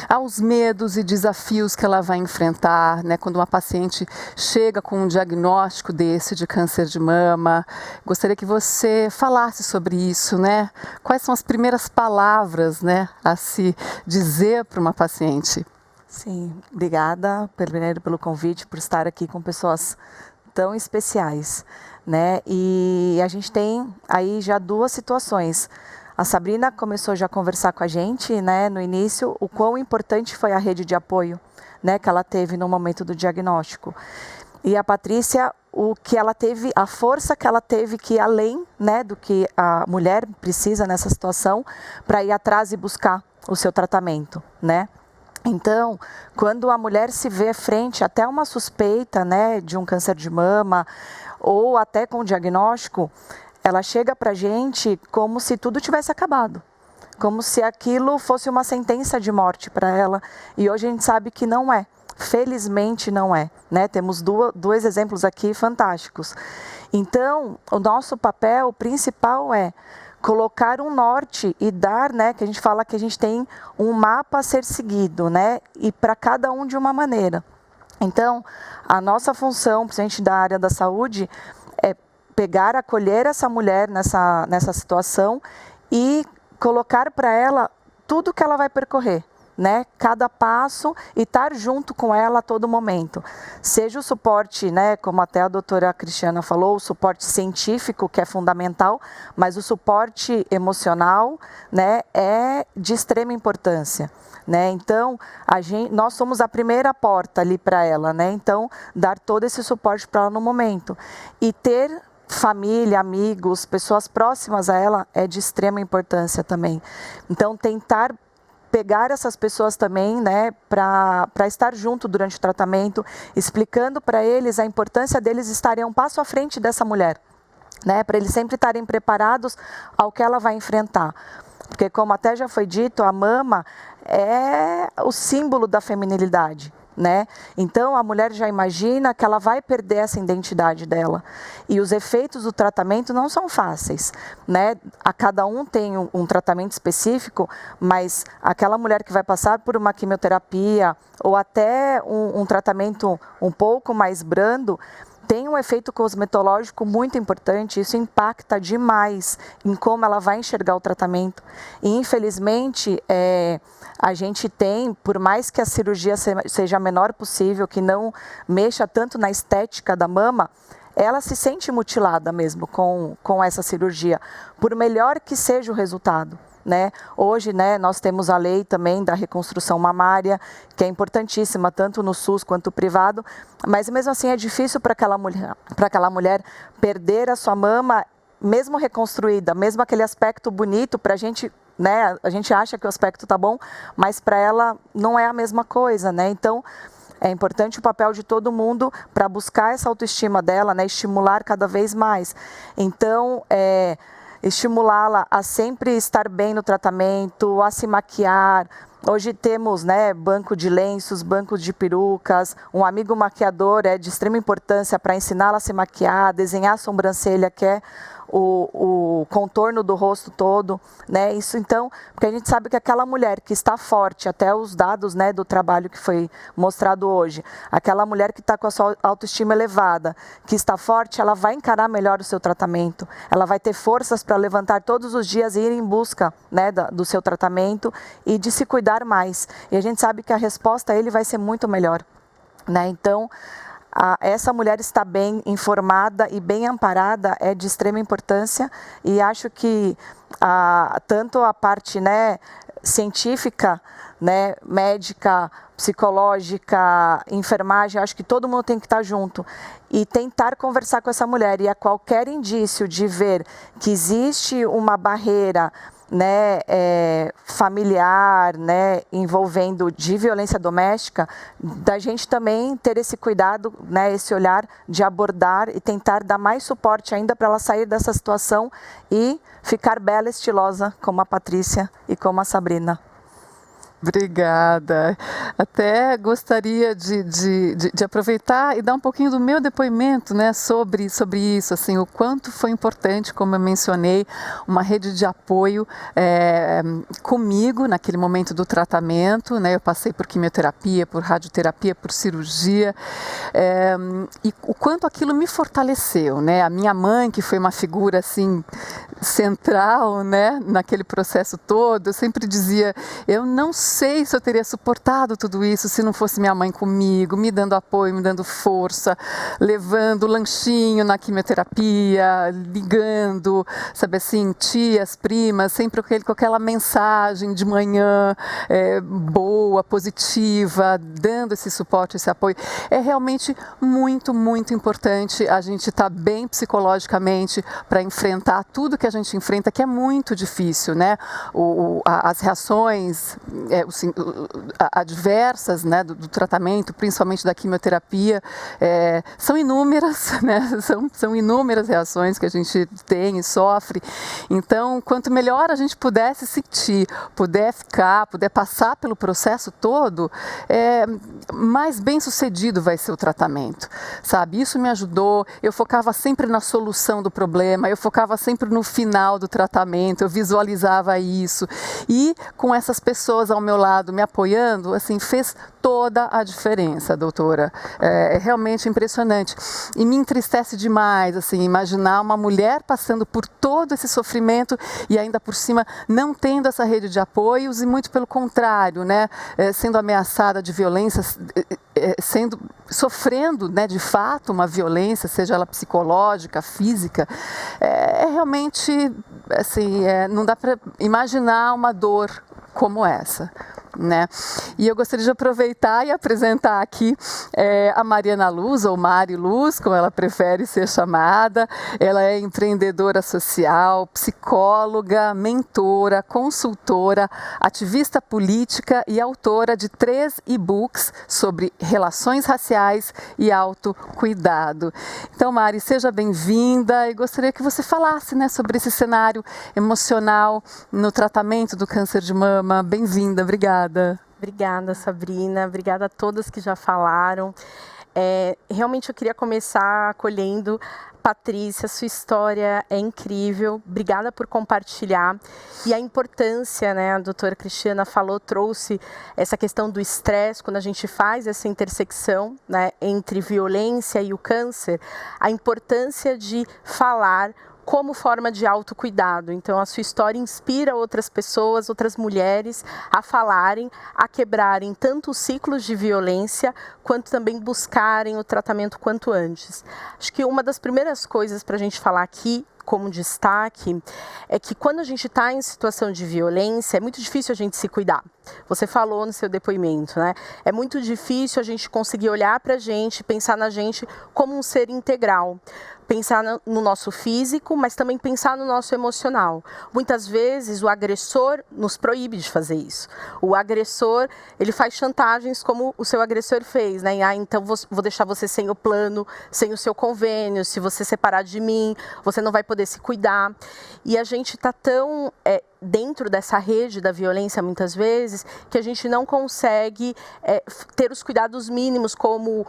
aos medos e desafios que ela vai enfrentar, né, quando uma paciente chega com um diagnóstico desse de câncer de mama. Gostaria que você falasse sobre isso, né? Quais são as primeiras palavras, né, a se dizer para uma paciente? Sim, obrigada primeiro pelo convite, por estar aqui com pessoas tão especiais, né? E a gente tem aí já duas situações. A Sabrina começou já a conversar com a gente, né, no início, o quão importante foi a rede de apoio, né, que ela teve no momento do diagnóstico. E a Patrícia, o que ela teve, a força que ela teve que ir além, né, do que a mulher precisa nessa situação, para ir atrás e buscar o seu tratamento, né? Então, quando a mulher se vê frente até uma suspeita, né, de um câncer de mama ou até com o diagnóstico, ela chega para a gente como se tudo tivesse acabado, como se aquilo fosse uma sentença de morte para ela. E hoje a gente sabe que não é, felizmente não é, né? Temos dois exemplos aqui fantásticos. Então, o nosso papel principal é colocar um norte e dar, né, que a gente fala que a gente tem um mapa a ser seguido, né, e para cada um de uma maneira. Então, a nossa função, principalmente da área da saúde, é pegar, acolher essa mulher nessa situação e colocar para ela tudo que ela vai percorrer, né, cada passo, e estar junto com ela a todo momento. Seja o suporte, né, como até a doutora Cristiana falou, o suporte científico, que é fundamental, mas o suporte emocional, né, é de extrema importância, né? Então, nós somos a primeira porta ali para ela, né? Então, dar todo esse suporte para ela no momento. E ter família, amigos, pessoas próximas a ela é de extrema importância também. Então, tentar pegar essas pessoas também, né, para estar junto durante o tratamento, explicando para eles a importância deles estarem um passo à frente dessa mulher, né, para eles sempre estarem preparados ao que ela vai enfrentar. Porque, como até já foi dito, a mama é o símbolo da feminilidade, né? Então a mulher já imagina que ela vai perder essa identidade dela, e os efeitos do tratamento não são fáceis, né? A cada um tem um tratamento específico, mas aquela mulher que vai passar por uma quimioterapia ou até um tratamento um pouco mais brando tem um efeito cosmetológico muito importante. Isso impacta demais em como ela vai enxergar o tratamento. E, infelizmente, a gente tem, por mais que a cirurgia seja a menor possível, que não mexa tanto na estética da mama, ela se sente mutilada mesmo com essa cirurgia, por melhor que seja o resultado, né? Hoje, né, nós temos a lei também da reconstrução mamária, que é importantíssima, tanto no SUS quanto no privado, mas mesmo assim é difícil para aquela mulher perder a sua mama, mesmo reconstruída, mesmo aquele aspecto bonito para a gente, né? A gente acha que o aspecto tá bom, mas para ela não é a mesma coisa, né? Então, é importante o papel de todo mundo para buscar essa autoestima dela, né? Estimular cada vez mais. Então, estimulá-la a sempre estar bem no tratamento, a se maquiar. Hoje temos, né, banco de lenços, bancos de perucas. Um amigo maquiador é de extrema importância para ensiná-la a se maquiar, desenhar a sobrancelha, que é o contorno do rosto todo, né? Isso então, porque a gente sabe que aquela mulher que está forte, até os dados, né, do trabalho que foi mostrado hoje, aquela mulher que está com a sua autoestima elevada, que está forte, ela vai encarar melhor o seu tratamento, ela vai ter forças para levantar todos os dias e ir em busca, né, do seu tratamento e de se cuidar mais. E a gente sabe que a resposta a ele vai ser muito melhor, né? Então, essa mulher está bem informada e bem amparada é de extrema importância, e acho que tanto a parte, né, científica, né, médica, psicológica, enfermagem, acho que todo mundo tem que estar junto e tentar conversar com essa mulher, e a qualquer indício de ver que existe uma barreira, né, familiar, né, envolvendo de violência doméstica, da gente também ter esse cuidado, né, esse olhar de abordar e tentar dar mais suporte ainda para ela sair dessa situação e ficar bela, estilosa, como a Patrícia e como a Sabrina. Obrigada. Até gostaria de aproveitar e dar um pouquinho do meu depoimento, né, sobre isso, assim, o quanto foi importante, como eu mencionei, uma rede de apoio comigo naquele momento do tratamento, né, eu passei por quimioterapia, por radioterapia, por cirurgia, e o quanto aquilo me fortaleceu, né, a minha mãe, que foi uma figura, assim, central, né, naquele processo todo, eu sempre dizia, eu não sei se eu teria suportado tudo isso se não fosse minha mãe comigo, me dando apoio, me dando força, levando lanchinho na quimioterapia, ligando, sabe assim, tias, primas, sempre com aquela mensagem de manhã boa, positiva, dando esse suporte, esse apoio. É realmente muito, muito importante a gente estar bem psicologicamente para enfrentar tudo que a gente enfrenta, que é muito difícil, né? As reações adversas, né, do tratamento, principalmente da quimioterapia, são inúmeras, né, são inúmeras reações que a gente tem e sofre. Então, quanto melhor a gente puder se sentir, puder passar pelo processo todo, mais bem sucedido vai ser o tratamento, sabe? Isso me ajudou, eu focava sempre na solução do problema, eu focava sempre no final do tratamento, eu visualizava isso, e com essas pessoas ao meu lado me apoiando, assim, fez toda a diferença, doutora. É realmente impressionante. E me entristece demais, assim, imaginar uma mulher passando por todo esse sofrimento e ainda por cima não tendo essa rede de apoios e muito pelo contrário, né, sendo ameaçada de violência, sofrendo, né, de fato uma violência, seja ela psicológica, física. É realmente, assim, não dá para imaginar uma dor como essa, né? E eu gostaria de aproveitar e apresentar aqui a Mariana Luz, ou Mari Luz, como ela prefere ser chamada. Ela é empreendedora social, psicóloga, mentora, consultora, ativista política e autora de 3 e-books sobre relações raciais e autocuidado. Então, Mari, seja bem-vinda e gostaria que você falasse, né, sobre esse cenário emocional no tratamento do câncer de mama. Bem-vinda, obrigada. Obrigada, Sabrina. Obrigada a todas que já falaram. Realmente eu queria começar acolhendo Patrícia, sua história é incrível. Obrigada por compartilhar. E a importância, né, a doutora Cristiana falou, trouxe essa questão do estresse, quando a gente faz essa intersecção, né, entre violência e o câncer, a importância de falar como forma de autocuidado. Então, a sua história inspira outras pessoas, outras mulheres a falarem, a quebrarem tanto os ciclos de violência, quanto também buscarem o tratamento quanto antes. Acho que uma das primeiras coisas para a gente falar aqui, como destaque, é que quando a gente está em situação de violência, é muito difícil a gente se cuidar. Você falou no seu depoimento, né? É muito difícil a gente conseguir olhar para a gente, pensar na gente como um ser integral. Pensar no nosso físico, mas também pensar no nosso emocional. Muitas vezes o agressor nos proíbe de fazer isso. O agressor, ele faz chantagens como o seu agressor fez, né? Então vou deixar você sem o plano, sem o seu convênio, se você separar de mim, você não vai poder se cuidar. E a gente está tão dentro dessa rede da violência, muitas vezes, que a gente não consegue ter os cuidados mínimos, como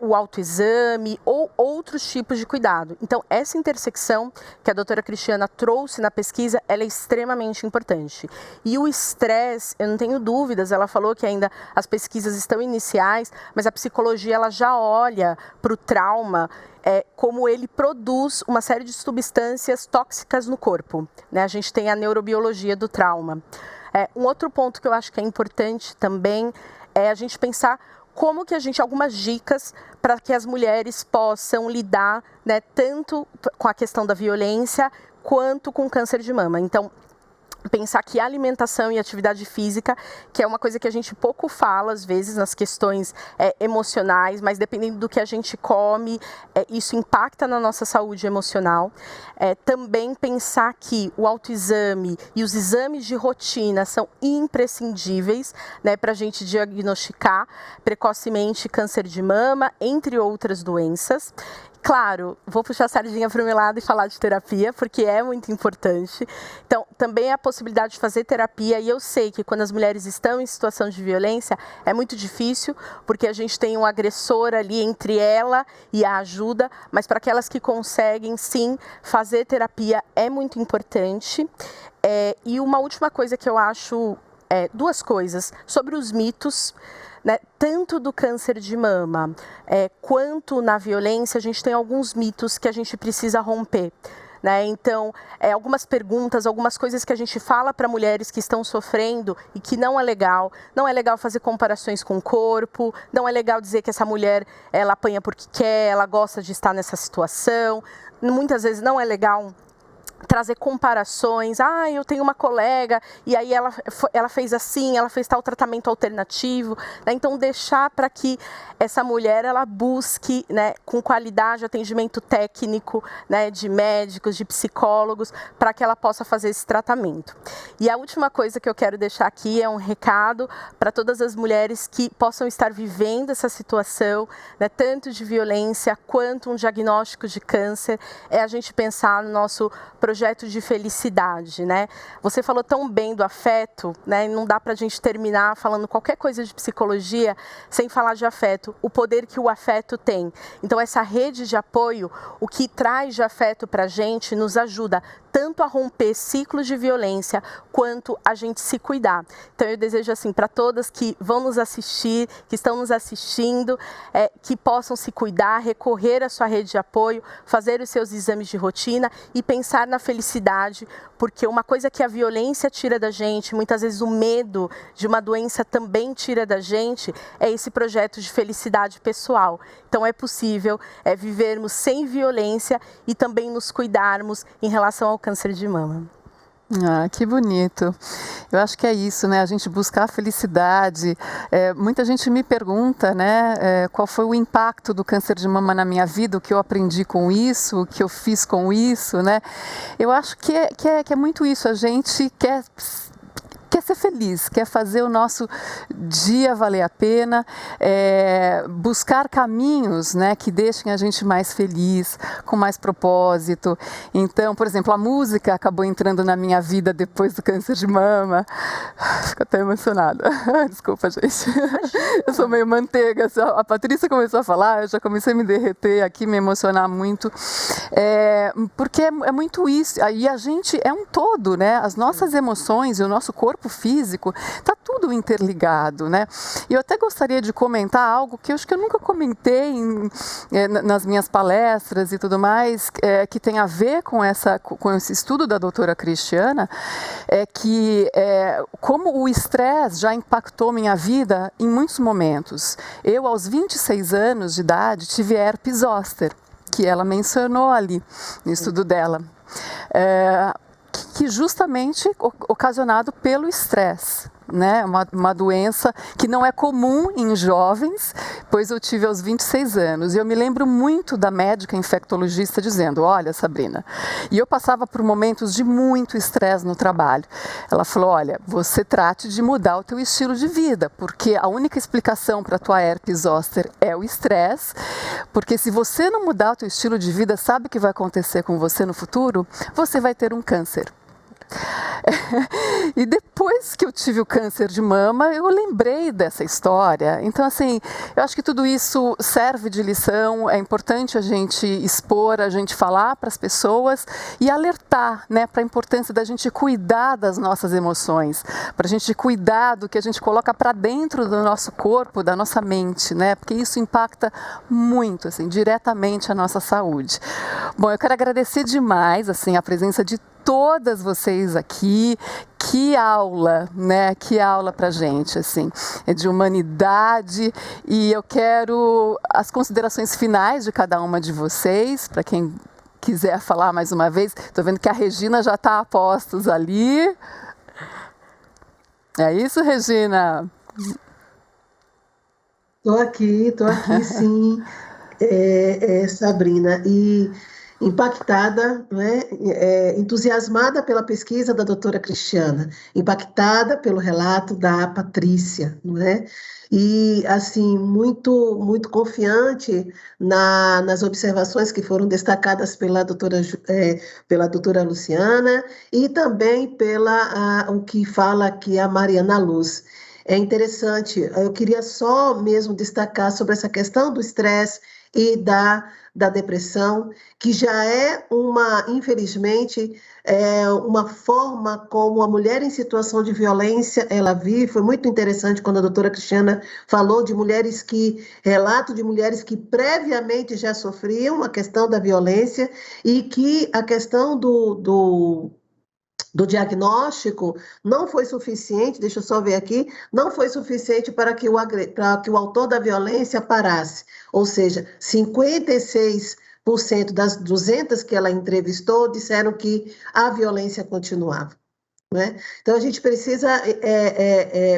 o autoexame ou outros tipos de cuidado. Então, essa intersecção que a doutora Cristiana trouxe na pesquisa, ela é extremamente importante. E o estresse, eu não tenho dúvidas, ela falou que ainda as pesquisas estão iniciais, mas a psicologia ela já olha para o trauma como ele produz uma série de substâncias tóxicas no corpo, né? A gente tem a neurobiologia do trauma. Um outro ponto que eu acho que é importante também é a gente pensar como que algumas dicas para que as mulheres possam lidar, né, tanto com a questão da violência quanto com o câncer de mama. Então, pensar que a alimentação e atividade física, que é uma coisa que a gente pouco fala, às vezes, nas questões emocionais, mas dependendo do que a gente come, isso impacta na nossa saúde emocional. Também pensar que o autoexame e os exames de rotina são imprescindíveis, né, para a gente diagnosticar precocemente câncer de mama, entre outras doenças. Claro, vou puxar a sardinha para o meu lado e falar de terapia, porque é muito importante. Então, também a possibilidade de fazer terapia, e eu sei que quando as mulheres estão em situação de violência, é muito difícil, porque a gente tem um agressor ali entre ela e a ajuda, mas para aquelas que conseguem, sim, fazer terapia é muito importante. E uma última coisa que eu acho, duas coisas, sobre os mitos, né, tanto do câncer de mama quanto na violência, a gente tem alguns mitos que a gente precisa romper. Né? Então, algumas perguntas, algumas coisas que a gente fala para mulheres que estão sofrendo e que não é legal. Não é legal fazer comparações com o corpo, não é legal dizer que essa mulher ela apanha porque quer, ela gosta de estar nessa situação. Muitas vezes não é legal trazer comparações, eu tenho uma colega e aí ela fez assim, ela fez tal tratamento alternativo, né? Então deixar para que essa mulher ela busque, né, com qualidade atendimento técnico, né, de médicos, de psicólogos, para que ela possa fazer esse tratamento. E a última coisa que eu quero deixar aqui é um recado para todas as mulheres que possam estar vivendo essa situação, né, tanto de violência quanto um diagnóstico de câncer, a gente pensar no nosso projeto de felicidade, né? Você falou tão bem do afeto, né? Não dá pra gente terminar falando qualquer coisa de psicologia sem falar de afeto, o poder que o afeto tem. Então, essa rede de apoio, o que traz de afeto pra gente, nos ajuda tanto a romper ciclos de violência, quanto a gente se cuidar. Então, eu desejo, assim, para todas que vão nos assistir, que estão nos assistindo, que possam se cuidar, recorrer à sua rede de apoio, fazer os seus exames de rotina e pensar na felicidade, porque uma coisa que a violência tira da gente, muitas vezes o medo de uma doença também tira da gente, é esse projeto de felicidade pessoal. Então, é possível vivermos sem violência e também nos cuidarmos em relação ao câncer de mama. Que bonito. Eu acho que é isso, né? A gente buscar a felicidade. Muita gente me pergunta, né, qual foi o impacto do câncer de mama na minha vida, o que eu aprendi com isso, o que eu fiz com isso, né? Eu acho que é muito isso. A gente quer ser feliz, quer fazer o nosso dia valer a pena, buscar caminhos, né, que deixem a gente mais feliz, com mais propósito. Então, por exemplo, a música acabou entrando na minha vida depois do câncer de mama. Fico até emocionada. Desculpa, gente. Eu sou meio manteiga. A Patrícia começou a falar, eu já comecei a me derreter aqui, me emocionar muito. Porque é muito isso. E a gente é um todo, né? As nossas emoções e o nosso corpo físico, está tudo interligado, né? E eu até gostaria de comentar algo que eu acho que eu nunca comentei nas minhas palestras e tudo mais, que tem a ver com esse estudo da doutora Cristiana, que como o estresse já impactou minha vida em muitos momentos. Eu, aos 26 anos de idade, tive herpes zoster, que ela mencionou ali no estudo dela. Que justamente ocasionado pelo estresse, né? Uma doença que não é comum em jovens, pois eu tive aos 26 anos. E eu me lembro muito da médica infectologista dizendo, olha, Sabrina, e eu passava por momentos de muito estresse no trabalho. Ela falou, olha, você trate de mudar o teu estilo de vida, porque a única explicação para a tua herpes zoster é o estresse, porque se você não mudar o teu estilo de vida, sabe o que vai acontecer com você no futuro? Você vai ter um câncer. E depois que eu tive o câncer de mama, eu lembrei dessa história. Então, assim, eu acho que tudo isso serve de lição. É importante a gente expor, a gente falar para as pessoas e alertar, né, para a importância da gente cuidar das nossas emoções, para a gente cuidar do que a gente coloca para dentro do nosso corpo, da nossa mente, né, porque isso impacta muito, assim, diretamente a nossa saúde. Bom, eu quero agradecer demais, assim, a presença de todas vocês aqui. Que aula, né? Que aula pra gente, assim, de humanidade. E eu quero as considerações finais de cada uma de vocês, para quem quiser falar mais uma vez. Estou vendo que a Regina já está a postos ali. É isso, Regina? Estou aqui sim, Sabrina, e impactada, né, entusiasmada pela pesquisa da doutora Cristiana, impactada pelo relato da Patrícia, não é? E, assim, muito confiante nas observações que foram destacadas pela doutora Luciana e também o que fala aqui a Mariana Luz. É interessante, eu queria só mesmo destacar sobre essa questão do estresse e da depressão, que já é infelizmente, uma forma como a mulher em situação de violência, ela vive. Foi muito interessante quando a doutora Cristiana falou de relato de mulheres que previamente já sofriam a questão da violência e que a questão do diagnóstico não foi suficiente, deixa eu só ver aqui, não foi suficiente para que o autor da violência parasse. Ou seja, 56% das 200 que ela entrevistou disseram que a violência continuava. Né? Então, a gente precisa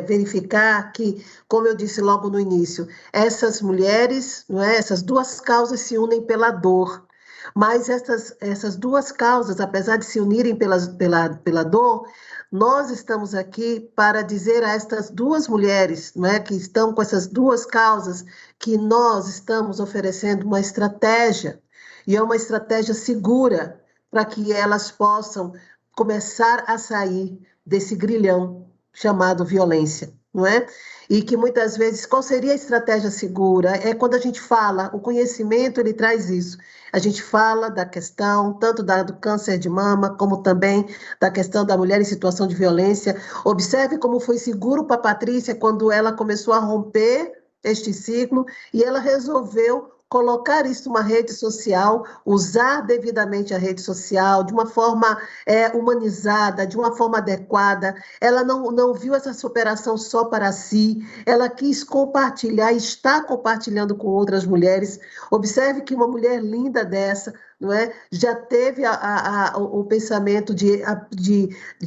verificar que, como eu disse logo no início, essas mulheres, não é, essas duas causas se unem pela dor. Mas essas duas causas, apesar de se unirem pela dor, nós estamos aqui para dizer a estas duas mulheres, não é, que estão com essas duas causas, que nós estamos oferecendo uma estratégia, e é uma estratégia segura, para que elas possam começar a sair desse grilhão chamado violência, não é? E que muitas vezes, qual seria a estratégia segura? É quando a gente fala, o conhecimento, ele traz isso. A gente fala da questão, tanto do câncer de mama, como também da questão da mulher em situação de violência. Observe como foi seguro para a Patrícia quando ela começou a romper este ciclo e ela resolveu colocar isso numa rede social, usar devidamente a rede social, de uma forma humanizada, de uma forma adequada. Ela não viu essa superação só para si, ela quis compartilhar e está compartilhando com outras mulheres. Observe que uma mulher linda dessa, não é, já teve o pensamento de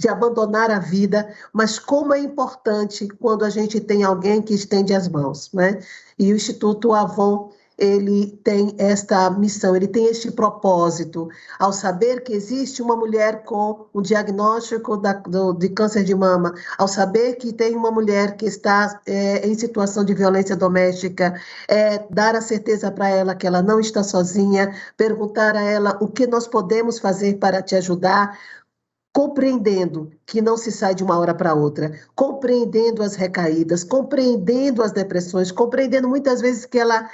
abandonar a vida, mas como é importante quando a gente tem alguém que estende as mãos, não é? E o Instituto Avon, ele tem esta missão, ele tem este propósito, ao saber que existe uma mulher com um diagnóstico de câncer de mama, ao saber que tem uma mulher que está em situação de violência doméstica, dar a certeza para ela que ela não está sozinha, perguntar a ela o que nós podemos fazer para te ajudar, compreendendo que não se sai de uma hora para outra, compreendendo as recaídas, compreendendo as depressões, compreendendo muitas vezes que ela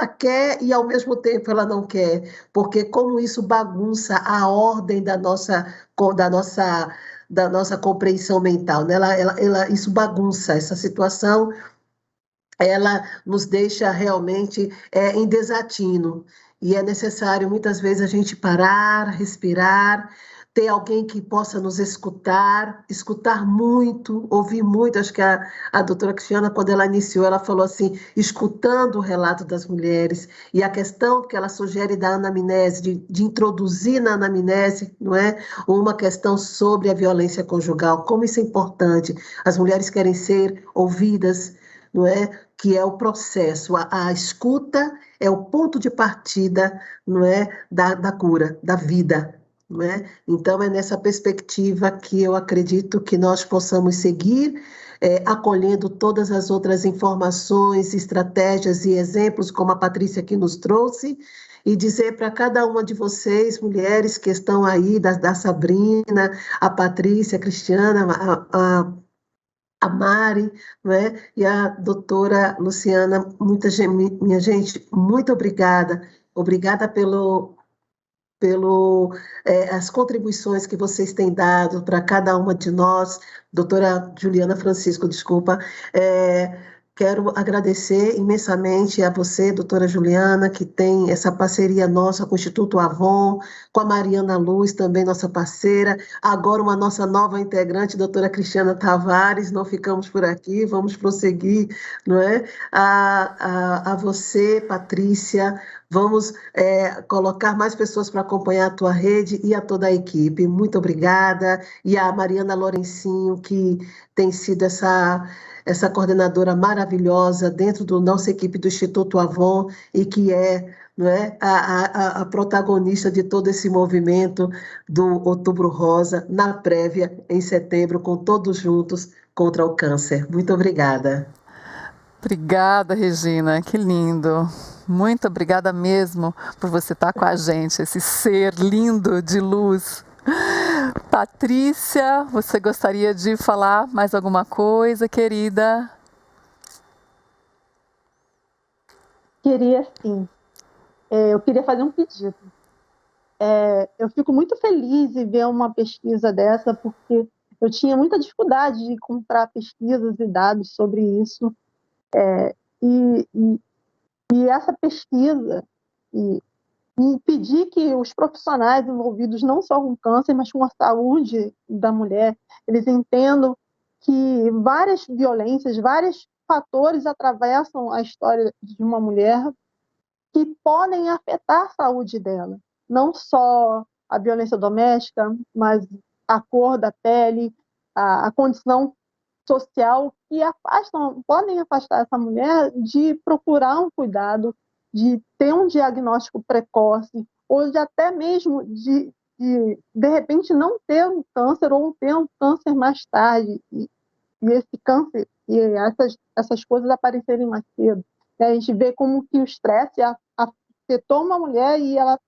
quer e ao mesmo tempo ela não quer, porque como isso bagunça a ordem da nossa compreensão mental, né? Isso bagunça, essa situação, ela nos deixa realmente em desatino, e é necessário muitas vezes a gente parar, respirar, ter alguém que possa nos escutar muito, ouvir muito. Acho que a doutora Cristiana, quando ela iniciou, ela falou assim, escutando o relato das mulheres, e a questão que ela sugere da anamnese, de introduzir na anamnese, não é, uma questão sobre a violência conjugal, como isso é importante. As mulheres querem ser ouvidas, não é, que é o processo, a escuta é o ponto de partida, não é, da cura, da vida. Não é? Então, é nessa perspectiva que eu acredito que nós possamos seguir acolhendo todas as outras informações, estratégias e exemplos, como a Patrícia aqui nos trouxe, e dizer para cada uma de vocês, mulheres que estão aí, da Sabrina, a Patrícia, a Cristiana, a Mari, né, e a doutora Luciana, minha gente, muito obrigada. Obrigada as contribuições que vocês têm dado para cada uma de nós. Doutora Juliana Francisco, desculpa. Quero agradecer imensamente a você, doutora Juliana, que tem essa parceria nossa com o Instituto Avon, com a Mariana Luz, também nossa parceira, agora uma nossa nova integrante, doutora Cristiana Tavares. Não ficamos por aqui, vamos prosseguir, não é? A você, Patrícia, vamos colocar mais pessoas para acompanhar a tua rede e a toda a equipe. Muito obrigada. E a Mariana Lourencinho, que tem sido essa coordenadora maravilhosa dentro da nossa equipe do Instituto Avon e que não é, a protagonista de todo esse movimento do Outubro Rosa, na prévia, em setembro, com todos juntos contra o câncer. Muito obrigada. Obrigada, Regina, que lindo. Muito obrigada mesmo por você estar com a gente, esse ser lindo de luz. Patrícia, você gostaria de falar mais alguma coisa, querida? Queria sim. Eu queria fazer um pedido. Eu fico muito feliz em ver uma pesquisa dessa, porque eu tinha muita dificuldade de encontrar pesquisas e dados sobre isso. E essa pesquisa, e pedir que os profissionais envolvidos não só com câncer, mas com a saúde da mulher, eles entendam que várias violências, vários fatores atravessam a história de uma mulher que podem afetar a saúde dela. Não só a violência doméstica, mas a cor da pele, a condição social, que podem afastar essa mulher de procurar um cuidado, de ter um diagnóstico precoce, ou de até mesmo de repente não ter um câncer ou ter um câncer mais tarde, e esse câncer e essas coisas aparecerem mais cedo. A gente vê como que o estresse afetou uma mulher e ela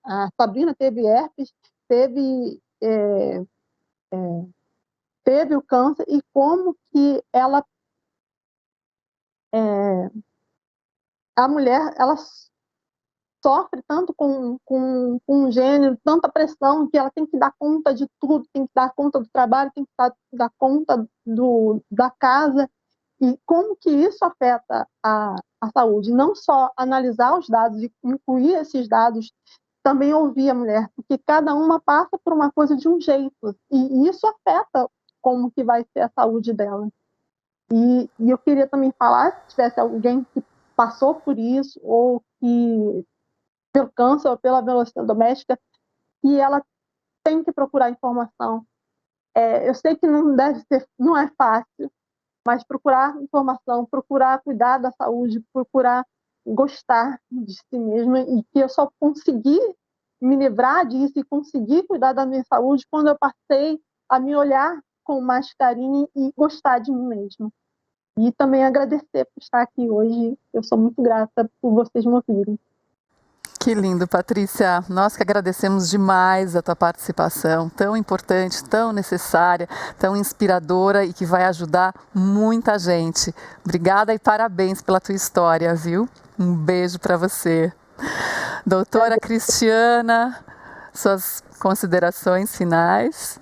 a Sabrina teve herpes, teve o câncer, e como que a mulher, ela sofre tanto com o gênero, tanta pressão, que ela tem que dar conta de tudo, tem que dar conta do trabalho, tem que dar conta da casa, e como que isso afeta a saúde. Não só analisar os dados e incluir esses dados, também ouvir a mulher, porque cada uma passa por uma coisa de um jeito, e isso afeta como que vai ser a saúde dela. E eu queria também falar, se tivesse alguém que passou por isso, ou que pelo câncer ou pela violência doméstica, que ela tem que procurar informação. Eu sei que não é fácil, mas procurar informação, procurar cuidar da saúde, procurar gostar de si mesma, e que eu só consegui me livrar disso e conseguir cuidar da minha saúde quando eu passei a me olhar com mais carinho e gostar de mim mesma. E também agradecer por estar aqui hoje. Eu sou muito grata por vocês me ouvirem. Que lindo, Patrícia. Nós que agradecemos demais a tua participação, tão importante, tão necessária, tão inspiradora e que vai ajudar muita gente. Obrigada e parabéns pela tua história, viu? Um beijo para você. Doutora Cristiana, suas considerações finais.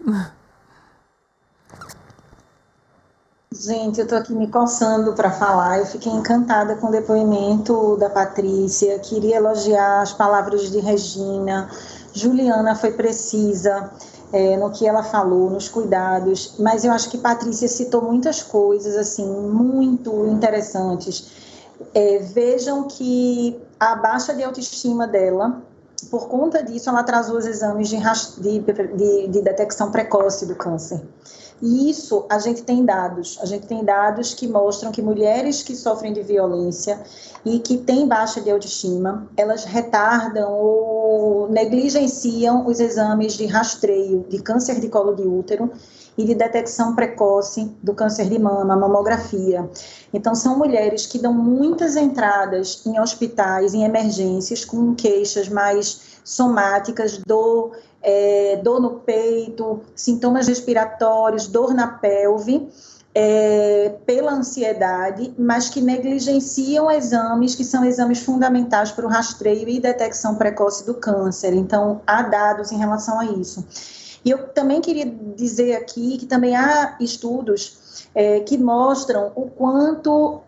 Gente, eu estou aqui me coçando para falar. Eu fiquei encantada com o depoimento da Patrícia. Queria elogiar as palavras de Regina. Juliana foi precisa no que ela falou, nos cuidados. Mas eu acho que Patrícia citou muitas coisas assim muito interessantes. Vejam que a baixa de autoestima dela, por conta disso, ela atrasou os exames de detecção precoce do câncer. E isso, a gente tem dados que mostram que mulheres que sofrem de violência e que têm baixa de autoestima, elas retardam ou negligenciam os exames de rastreio de câncer de colo de útero e de detecção precoce do câncer de mama, mamografia. Então, são mulheres que dão muitas entradas em hospitais, em emergências, com queixas mais somáticas, dor no peito, sintomas respiratórios, dor na pelve, pela ansiedade, mas que negligenciam exames, que são exames fundamentais para o rastreio e detecção precoce do câncer. Então, há dados em relação a isso. E eu também queria dizer aqui que também há estudos que mostram o quanto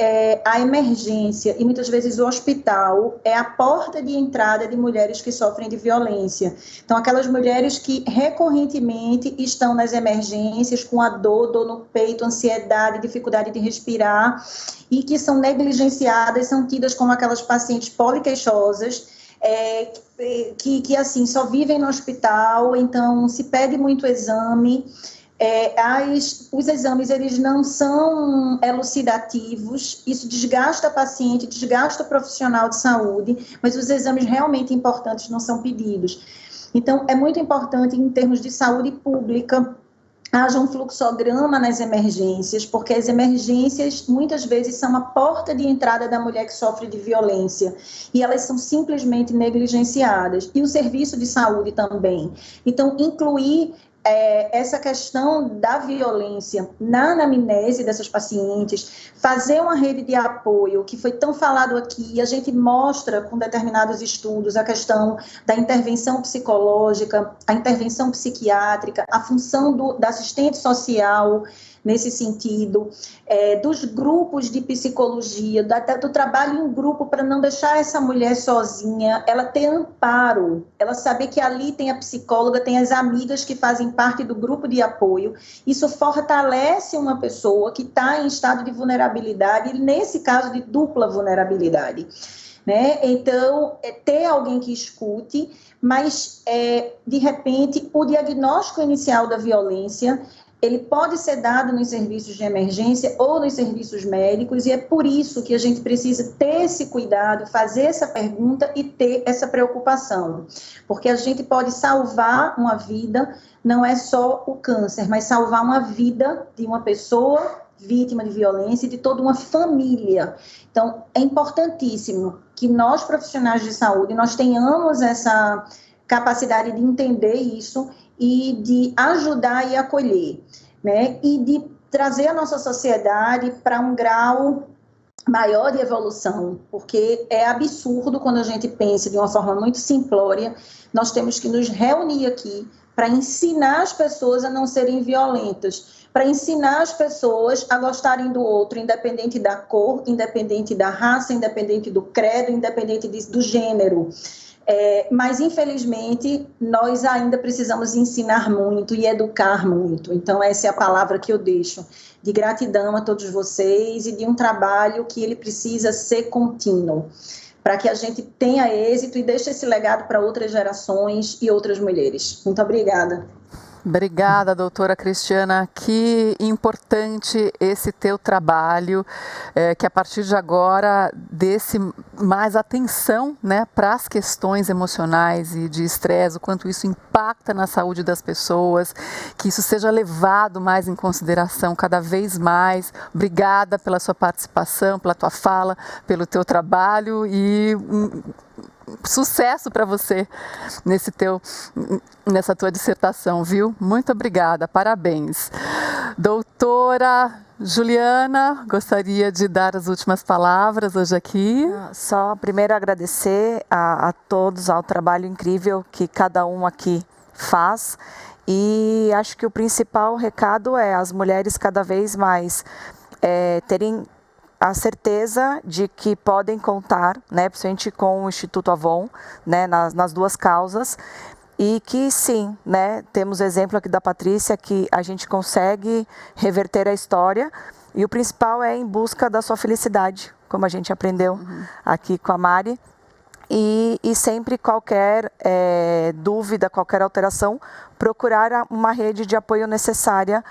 a emergência e muitas vezes o hospital é a porta de entrada de mulheres que sofrem de violência. Então, aquelas mulheres que recorrentemente estão nas emergências com a dor no peito, ansiedade, dificuldade de respirar e que são negligenciadas, são tidas como aquelas pacientes poliqueixosas, que assim, só vivem no hospital, então se pede muito exame, os exames eles não são elucidativos, isso desgasta a paciente, desgasta o profissional de saúde, mas os exames realmente importantes não são pedidos. Então, é muito importante, em termos de saúde pública, haja um fluxograma nas emergências, porque as emergências muitas vezes são a porta de entrada da mulher que sofre de violência e elas são simplesmente negligenciadas. E o serviço de saúde também. Então, incluir essa questão da violência na anamnese dessas pacientes, fazer uma rede de apoio, que foi tão falado aqui, e a gente mostra com determinados estudos a questão da intervenção psicológica, a intervenção psiquiátrica, a função da assistente social nesse sentido, dos grupos de psicologia, do trabalho em grupo para não deixar essa mulher sozinha, ela ter amparo, ela saber que ali tem a psicóloga, tem as amigas que fazem parte do grupo de apoio. Isso fortalece uma pessoa que está em estado de vulnerabilidade, e nesse caso de dupla vulnerabilidade, né? Então, ter alguém que escute, mas, de repente, o diagnóstico inicial da violência ele pode ser dado nos serviços de emergência ou nos serviços médicos, e é por isso que a gente precisa ter esse cuidado, fazer essa pergunta e ter essa preocupação, porque a gente pode salvar uma vida, não é só o câncer, mas salvar uma vida de uma pessoa vítima de violência e de toda uma família. Então, é importantíssimo que nós, profissionais de saúde, nós tenhamos essa capacidade de entender isso e de ajudar e acolher, né? E de trazer a nossa sociedade para um grau maior de evolução, porque é absurdo quando a gente pensa de uma forma muito simplória. Nós temos que nos reunir aqui para ensinar as pessoas a não serem violentas, para ensinar as pessoas a gostarem do outro, independente da cor, independente da raça, independente do credo, independente do gênero. Mas, infelizmente, nós ainda precisamos ensinar muito e educar muito. Então, essa é a palavra que eu deixo, de gratidão a todos vocês e de um trabalho que ele precisa ser contínuo, para que a gente tenha êxito e deixe esse legado para outras gerações e outras mulheres. Muito obrigada. Obrigada, doutora Cristiana. Que importante esse teu trabalho, que a partir de agora desse mais atenção, né, para as questões emocionais e de estresse, o quanto isso impacta na saúde das pessoas, que isso seja levado mais em consideração cada vez mais. Obrigada pela sua participação, pela tua fala, pelo teu trabalho e sucesso para você nessa tua dissertação, viu? Muito obrigada, parabéns. Doutora Juliana, gostaria de dar as últimas palavras hoje aqui. Só primeiro agradecer a todos, ao trabalho incrível que cada um aqui faz, e acho que o principal recado é as mulheres cada vez mais terem a certeza de que podem contar, né, principalmente com o Instituto Avon, né, nas duas causas, e que sim, né, temos exemplo aqui da Patrícia, que a gente consegue reverter a história, e o principal é em busca da sua felicidade, como a gente aprendeu aqui com a Mari, e sempre qualquer dúvida, qualquer alteração, procurar uma rede de apoio necessária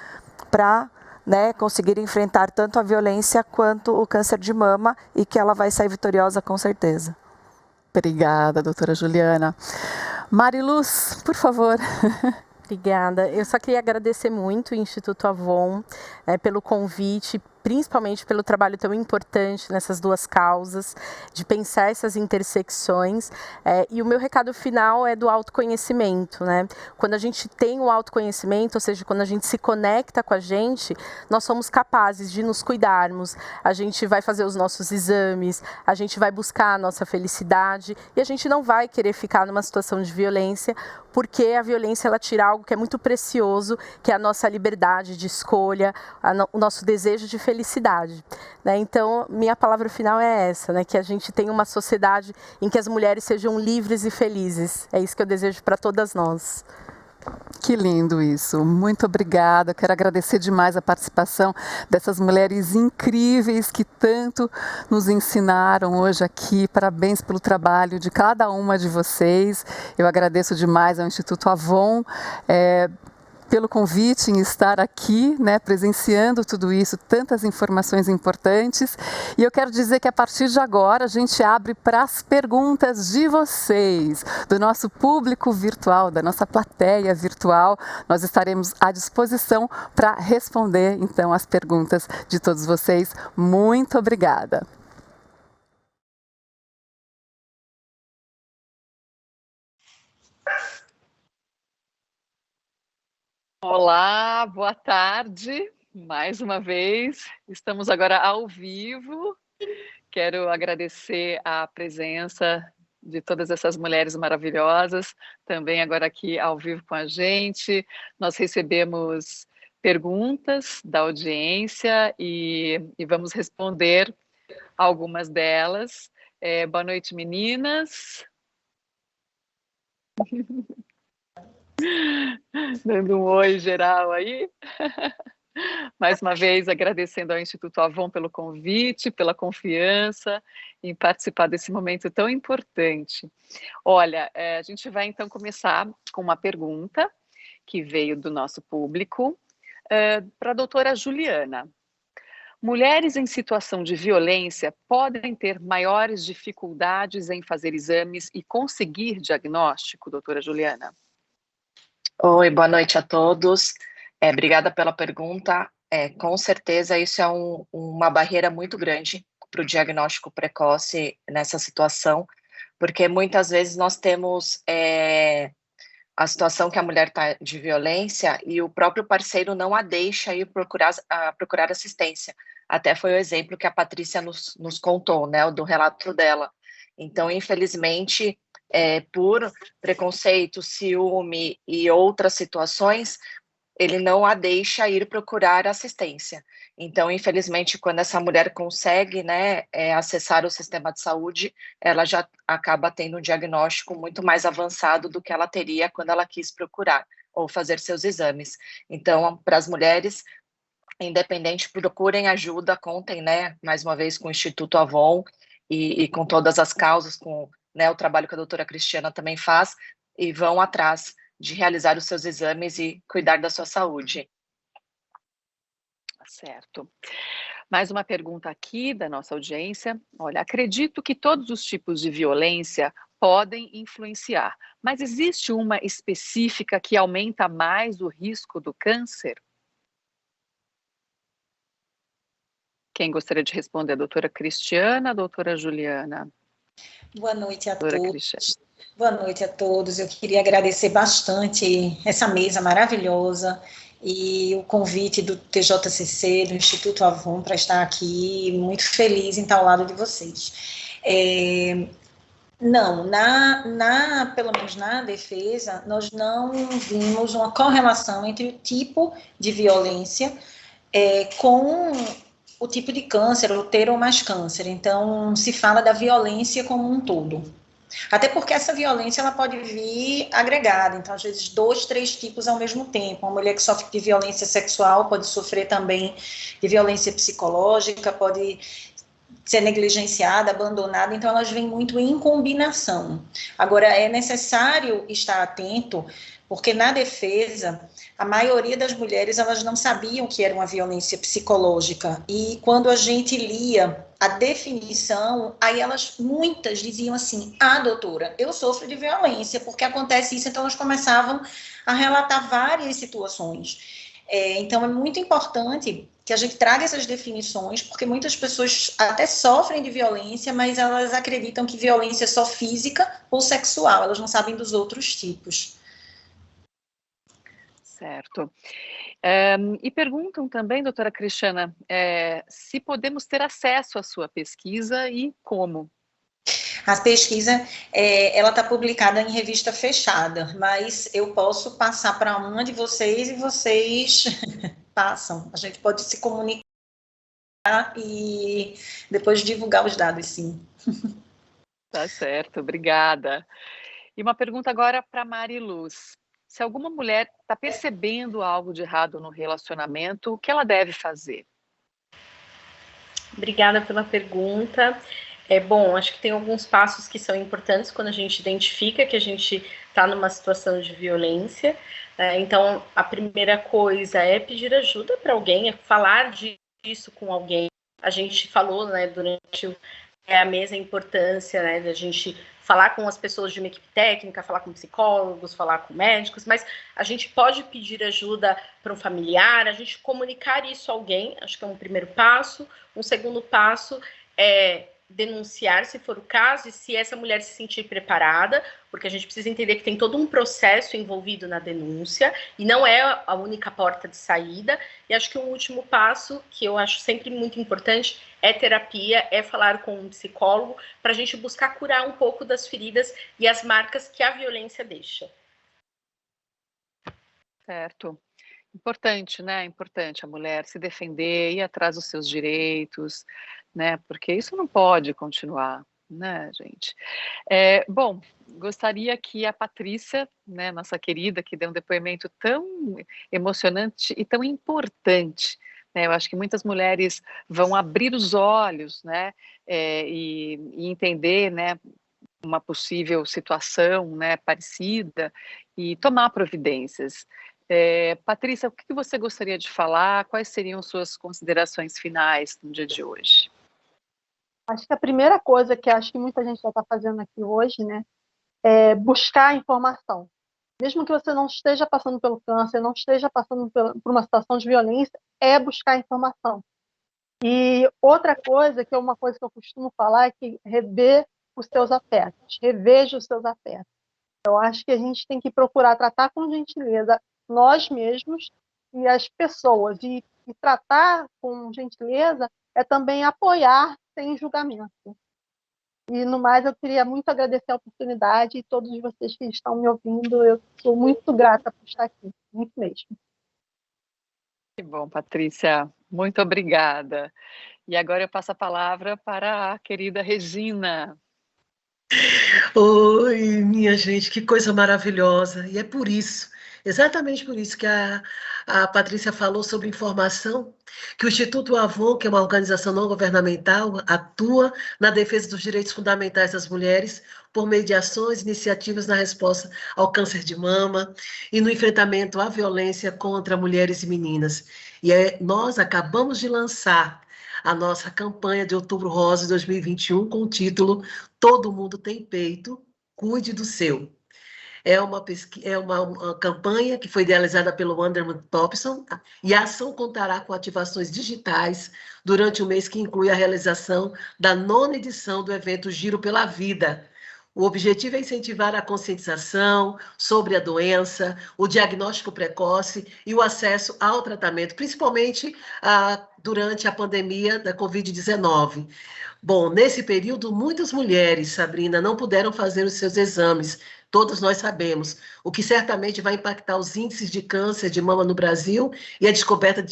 para, né, conseguir enfrentar tanto a violência quanto o câncer de mama, e que ela vai sair vitoriosa com certeza. Obrigada, doutora Juliana. Mariluz, por favor. Obrigada. Eu só queria agradecer muito o Instituto Avon pelo convite, principalmente pelo trabalho tão importante nessas duas causas, de pensar essas intersecções. E o meu recado final é do autoconhecimento, né? Quando a gente tem o autoconhecimento, ou seja, quando a gente se conecta com a gente, nós somos capazes de nos cuidarmos, a gente vai fazer os nossos exames, a gente vai buscar a nossa felicidade e a gente não vai querer ficar numa situação de violência, porque a violência ela tira algo que é muito precioso, que é a nossa liberdade de escolha, o nosso desejo de felicidade, né? Então, minha palavra final é essa, né? Que a gente tenha uma sociedade em que as mulheres sejam livres e felizes. É isso que eu desejo para todas nós. Que lindo isso, muito obrigada. Eu quero agradecer demais a participação dessas mulheres incríveis que tanto nos ensinaram hoje aqui. Parabéns pelo trabalho de cada uma de vocês. Eu agradeço demais ao Instituto Avon pelo convite em estar aqui, né, presenciando tudo isso, tantas informações importantes. E eu quero dizer que a partir de agora a gente abre para as perguntas de vocês, do nosso público virtual, da nossa plateia virtual. Nós estaremos à disposição para responder, então, as perguntas de todos vocês. Muito obrigada. Olá, boa tarde, mais uma vez, estamos agora ao vivo. Quero agradecer a presença de todas essas mulheres maravilhosas, também agora aqui ao vivo com a gente. Nós recebemos perguntas da audiência e vamos responder algumas delas. Boa noite, meninas. Dando um oi geral aí. Mais uma vez, agradecendo ao Instituto Avon pelo convite, pela confiança em participar desse momento tão importante. Olha, a gente vai então começar com uma pergunta que veio do nosso público para a doutora Juliana. Mulheres em situação de violência podem ter maiores dificuldades em fazer exames e conseguir diagnóstico, doutora Juliana? Oi, boa noite a todos. Obrigada pela pergunta. Com certeza isso é uma barreira muito grande para o diagnóstico precoce nessa situação, porque muitas vezes nós temos a situação que a mulher está de violência e o próprio parceiro não a deixa ir procurar assistência. Até foi o exemplo que a Patrícia nos contou, né, do relato dela. Então, infelizmente, por preconceito, ciúme e outras situações, ele não a deixa ir procurar assistência. Então, infelizmente, quando essa mulher consegue, né, acessar o sistema de saúde, ela já acaba tendo um diagnóstico muito mais avançado do que ela teria quando ela quis procurar ou fazer seus exames. Então, para as mulheres, independente, procurem ajuda, contem, né, mais uma vez com o Instituto Avon e com todas as causas, com, né, o trabalho que a doutora Cristiana também faz, e vão atrás de realizar os seus exames e cuidar da sua saúde. Certo. Mais uma pergunta aqui da nossa audiência. Olha, acredito que todos os tipos de violência podem influenciar, mas existe uma específica que aumenta mais o risco do câncer? Quem gostaria de responder? A doutora Cristiana, a doutora Juliana? Boa noite a doutora todos. Cristiana. Boa noite a todos. Eu queria agradecer bastante essa mesa maravilhosa e o convite do TJCC, do Instituto Avon, para estar aqui, muito feliz em estar ao lado de vocês. Não, pelo menos na defesa, nós não vimos uma correlação entre o tipo de violência com o tipo de câncer, ou ter ou mais câncer. Então, se fala da violência como um todo. Até porque essa violência ela pode vir agregada, então às vezes 2, 3 tipos ao mesmo tempo. Uma mulher que sofre de violência sexual pode sofrer também de violência psicológica, pode ser negligenciada, abandonada, então elas vêm muito em combinação. Agora, é necessário estar atento, porque na defesa, a maioria das mulheres elas não sabiam que era uma violência psicológica, e quando a gente lia a definição, aí muitas diziam assim, doutora, eu sofro de violência, porque acontece isso, então elas começavam a relatar várias situações. Então, é muito importante que a gente traga essas definições, porque muitas pessoas até sofrem de violência, mas elas acreditam que violência é só física ou sexual, elas não sabem dos outros tipos. Certo. E perguntam também, doutora Cristiana, se podemos ter acesso à sua pesquisa e como? A pesquisa, ela está publicada em revista fechada, mas eu posso passar para uma de vocês e vocês passam. A gente pode se comunicar e depois divulgar os dados, sim. Tá certo, obrigada. E uma pergunta agora para Mari Luz. Se alguma mulher está percebendo algo de errado no relacionamento, o que ela deve fazer? Obrigada pela pergunta. Bom, acho que tem alguns passos que são importantes quando a gente identifica que a gente está numa situação de violência. Então, a primeira coisa é pedir ajuda para alguém, é falar disso com alguém. A gente falou, né, durante a mesa a importância, né, da gente falar com as pessoas de uma equipe técnica, falar com psicólogos, falar com médicos, mas a gente pode pedir ajuda para um familiar, a gente comunicar isso a alguém, acho que é um primeiro passo. Um segundo passo é denunciar, se for o caso, e se essa mulher se sentir preparada, porque a gente precisa entender que tem todo um processo envolvido na denúncia, e não é a única porta de saída. E acho que um último passo, que eu acho sempre muito importante, é terapia, é falar com um psicólogo, para a gente buscar curar um pouco das feridas e as marcas que a violência deixa. Certo. Importante, né? Importante a mulher se defender, ir atrás dos seus direitos, né? Porque isso não pode continuar, né, gente? Bom, gostaria que a Patrícia, né, nossa querida, que deu um depoimento tão emocionante e tão importante, né? Eu acho que muitas mulheres vão abrir os olhos, né? E entender, né? Uma possível situação, né, parecida e tomar providências. Patrícia, o que você gostaria de falar? Quais seriam suas considerações finais no dia de hoje? Acho que a primeira coisa que acho que muita gente já está fazendo aqui hoje, né, é buscar informação. Mesmo que você não esteja passando pelo câncer, não esteja passando por uma situação de violência, é buscar informação. E outra coisa, que é uma coisa que eu costumo falar, é que rever os seus afetos, reveja os seus afetos. Eu acho que a gente tem que procurar tratar com gentileza nós mesmos e as pessoas. E tratar com gentileza é também apoiar sem julgamento. E, no mais, eu queria muito agradecer a oportunidade e todos vocês que estão me ouvindo. Eu sou muito grata por estar aqui, muito mesmo. Que bom, Patrícia. Muito obrigada. E agora eu passo a palavra para a querida Regina. Oi, minha gente, que coisa maravilhosa. E é por isso, exatamente por isso que a Patrícia falou sobre informação, que o Instituto Avon, que é uma organização não governamental, atua na defesa dos direitos fundamentais das mulheres por meio de ações e iniciativas na resposta ao câncer de mama e no enfrentamento à violência contra mulheres e meninas. E nós acabamos de lançar a nossa campanha de Outubro Rosa 2021 com o título Todo Mundo Tem Peito, Cuide do Seu. É uma campanha que foi idealizada pelo Anderman Thompson e a ação contará com ativações digitais durante o mês que inclui a realização da 9ª edição do evento Giro pela Vida. O objetivo é incentivar a conscientização sobre a doença, o diagnóstico precoce e o acesso ao tratamento, principalmente durante a pandemia da Covid-19. Bom, nesse período, muitas mulheres, Sabrina, não puderam fazer os seus exames, todos nós sabemos, o que certamente vai impactar os índices de câncer de mama no Brasil e a descoberta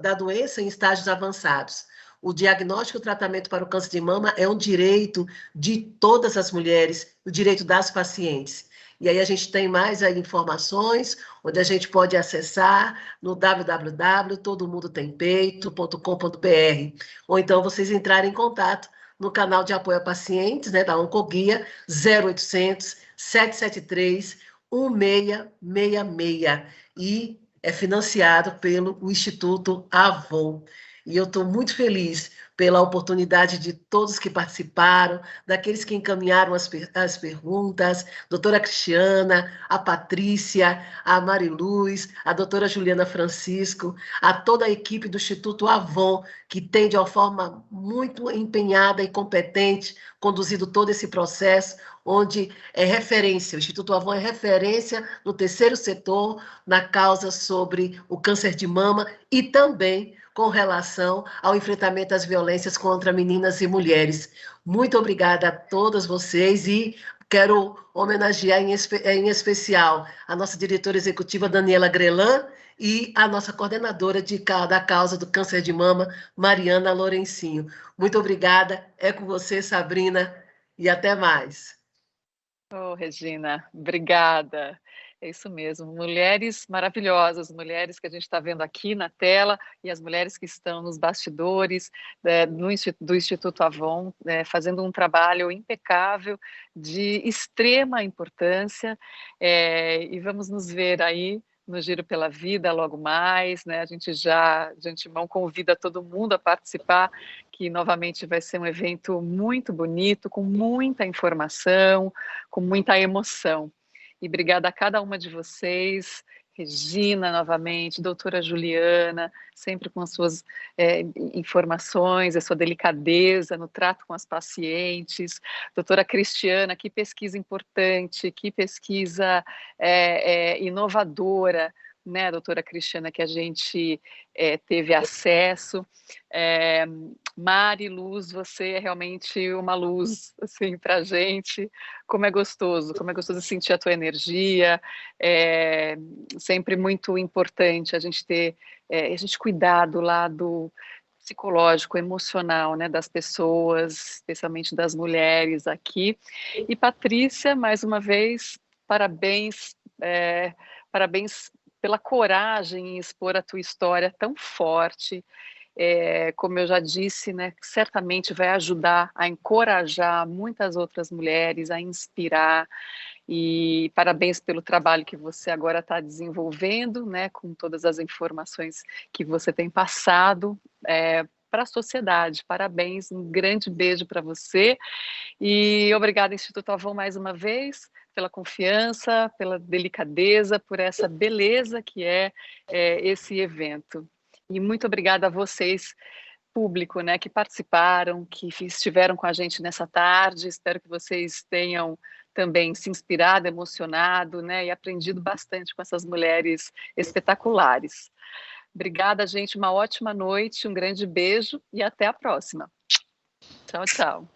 da doença em estágios avançados. O diagnóstico e o tratamento para o câncer de mama é um direito de todas as mulheres, o direito das pacientes. E aí a gente tem mais aí informações, onde a gente pode acessar no www.todomundotempeito.com.br, ou então vocês entrarem em contato no canal de apoio a pacientes, né, da Oncoguia, 0800 773 1666, e é financiado pelo Instituto Avon. E eu estou muito feliz, pela oportunidade de todos que participaram, daqueles que encaminharam as perguntas, doutora Cristiana, a Patrícia, a Mariluz, a doutora Juliana Francisco, a toda a equipe do Instituto Avon, que tem, de uma forma muito empenhada e competente, conduzido todo esse processo, onde é referência, o Instituto Avon é referência no terceiro setor, na causa sobre o câncer de mama e também com relação ao enfrentamento às violências contra meninas e mulheres. Muito obrigada a todas vocês e quero homenagear em especial a nossa diretora executiva, Daniela Grelan, e a nossa coordenadora da causa do câncer de mama, Mariana Lourencinho. Muito obrigada, é com você, Sabrina, e até mais. Oh, Regina, obrigada. É isso mesmo, mulheres maravilhosas, mulheres que a gente está vendo aqui na tela e as mulheres que estão nos bastidores do Instituto Avon, fazendo um trabalho impecável, de extrema importância, e vamos nos ver aí no Giro pela Vida logo mais, né? A gente já, de antemão, convida todo mundo a participar, que novamente vai ser um evento muito bonito, com muita informação, com muita emoção. E obrigada a cada uma de vocês, Regina, novamente, doutora Juliana, sempre com as suas informações, a sua delicadeza no trato com as pacientes, doutora Cristiana, que pesquisa importante, que pesquisa inovadora, né, doutora Cristiana, que a gente teve acesso. Mari, Luz, você é realmente uma luz, assim, para a gente. Como é gostoso sentir a tua energia. É sempre muito importante a gente ter, a gente cuidar do lado psicológico, emocional, né, das pessoas, especialmente das mulheres aqui. E Patrícia, mais uma vez, parabéns, parabéns pela coragem em expor a tua história tão forte. Como eu já disse, né, certamente vai ajudar a encorajar muitas outras mulheres, a inspirar, e parabéns pelo trabalho que você agora está desenvolvendo, né, com todas as informações que você tem passado para a sociedade. Parabéns, um grande beijo para você, e obrigada, Instituto Avon, mais uma vez, pela confiança, pela delicadeza, por essa beleza que é esse evento. E muito obrigada a vocês, público, né, que participaram, que estiveram com a gente nessa tarde. Espero que vocês tenham também se inspirado, emocionado, né, e aprendido bastante com essas mulheres espetaculares. Obrigada, gente, uma ótima noite, um grande beijo e até a próxima. Tchau, tchau.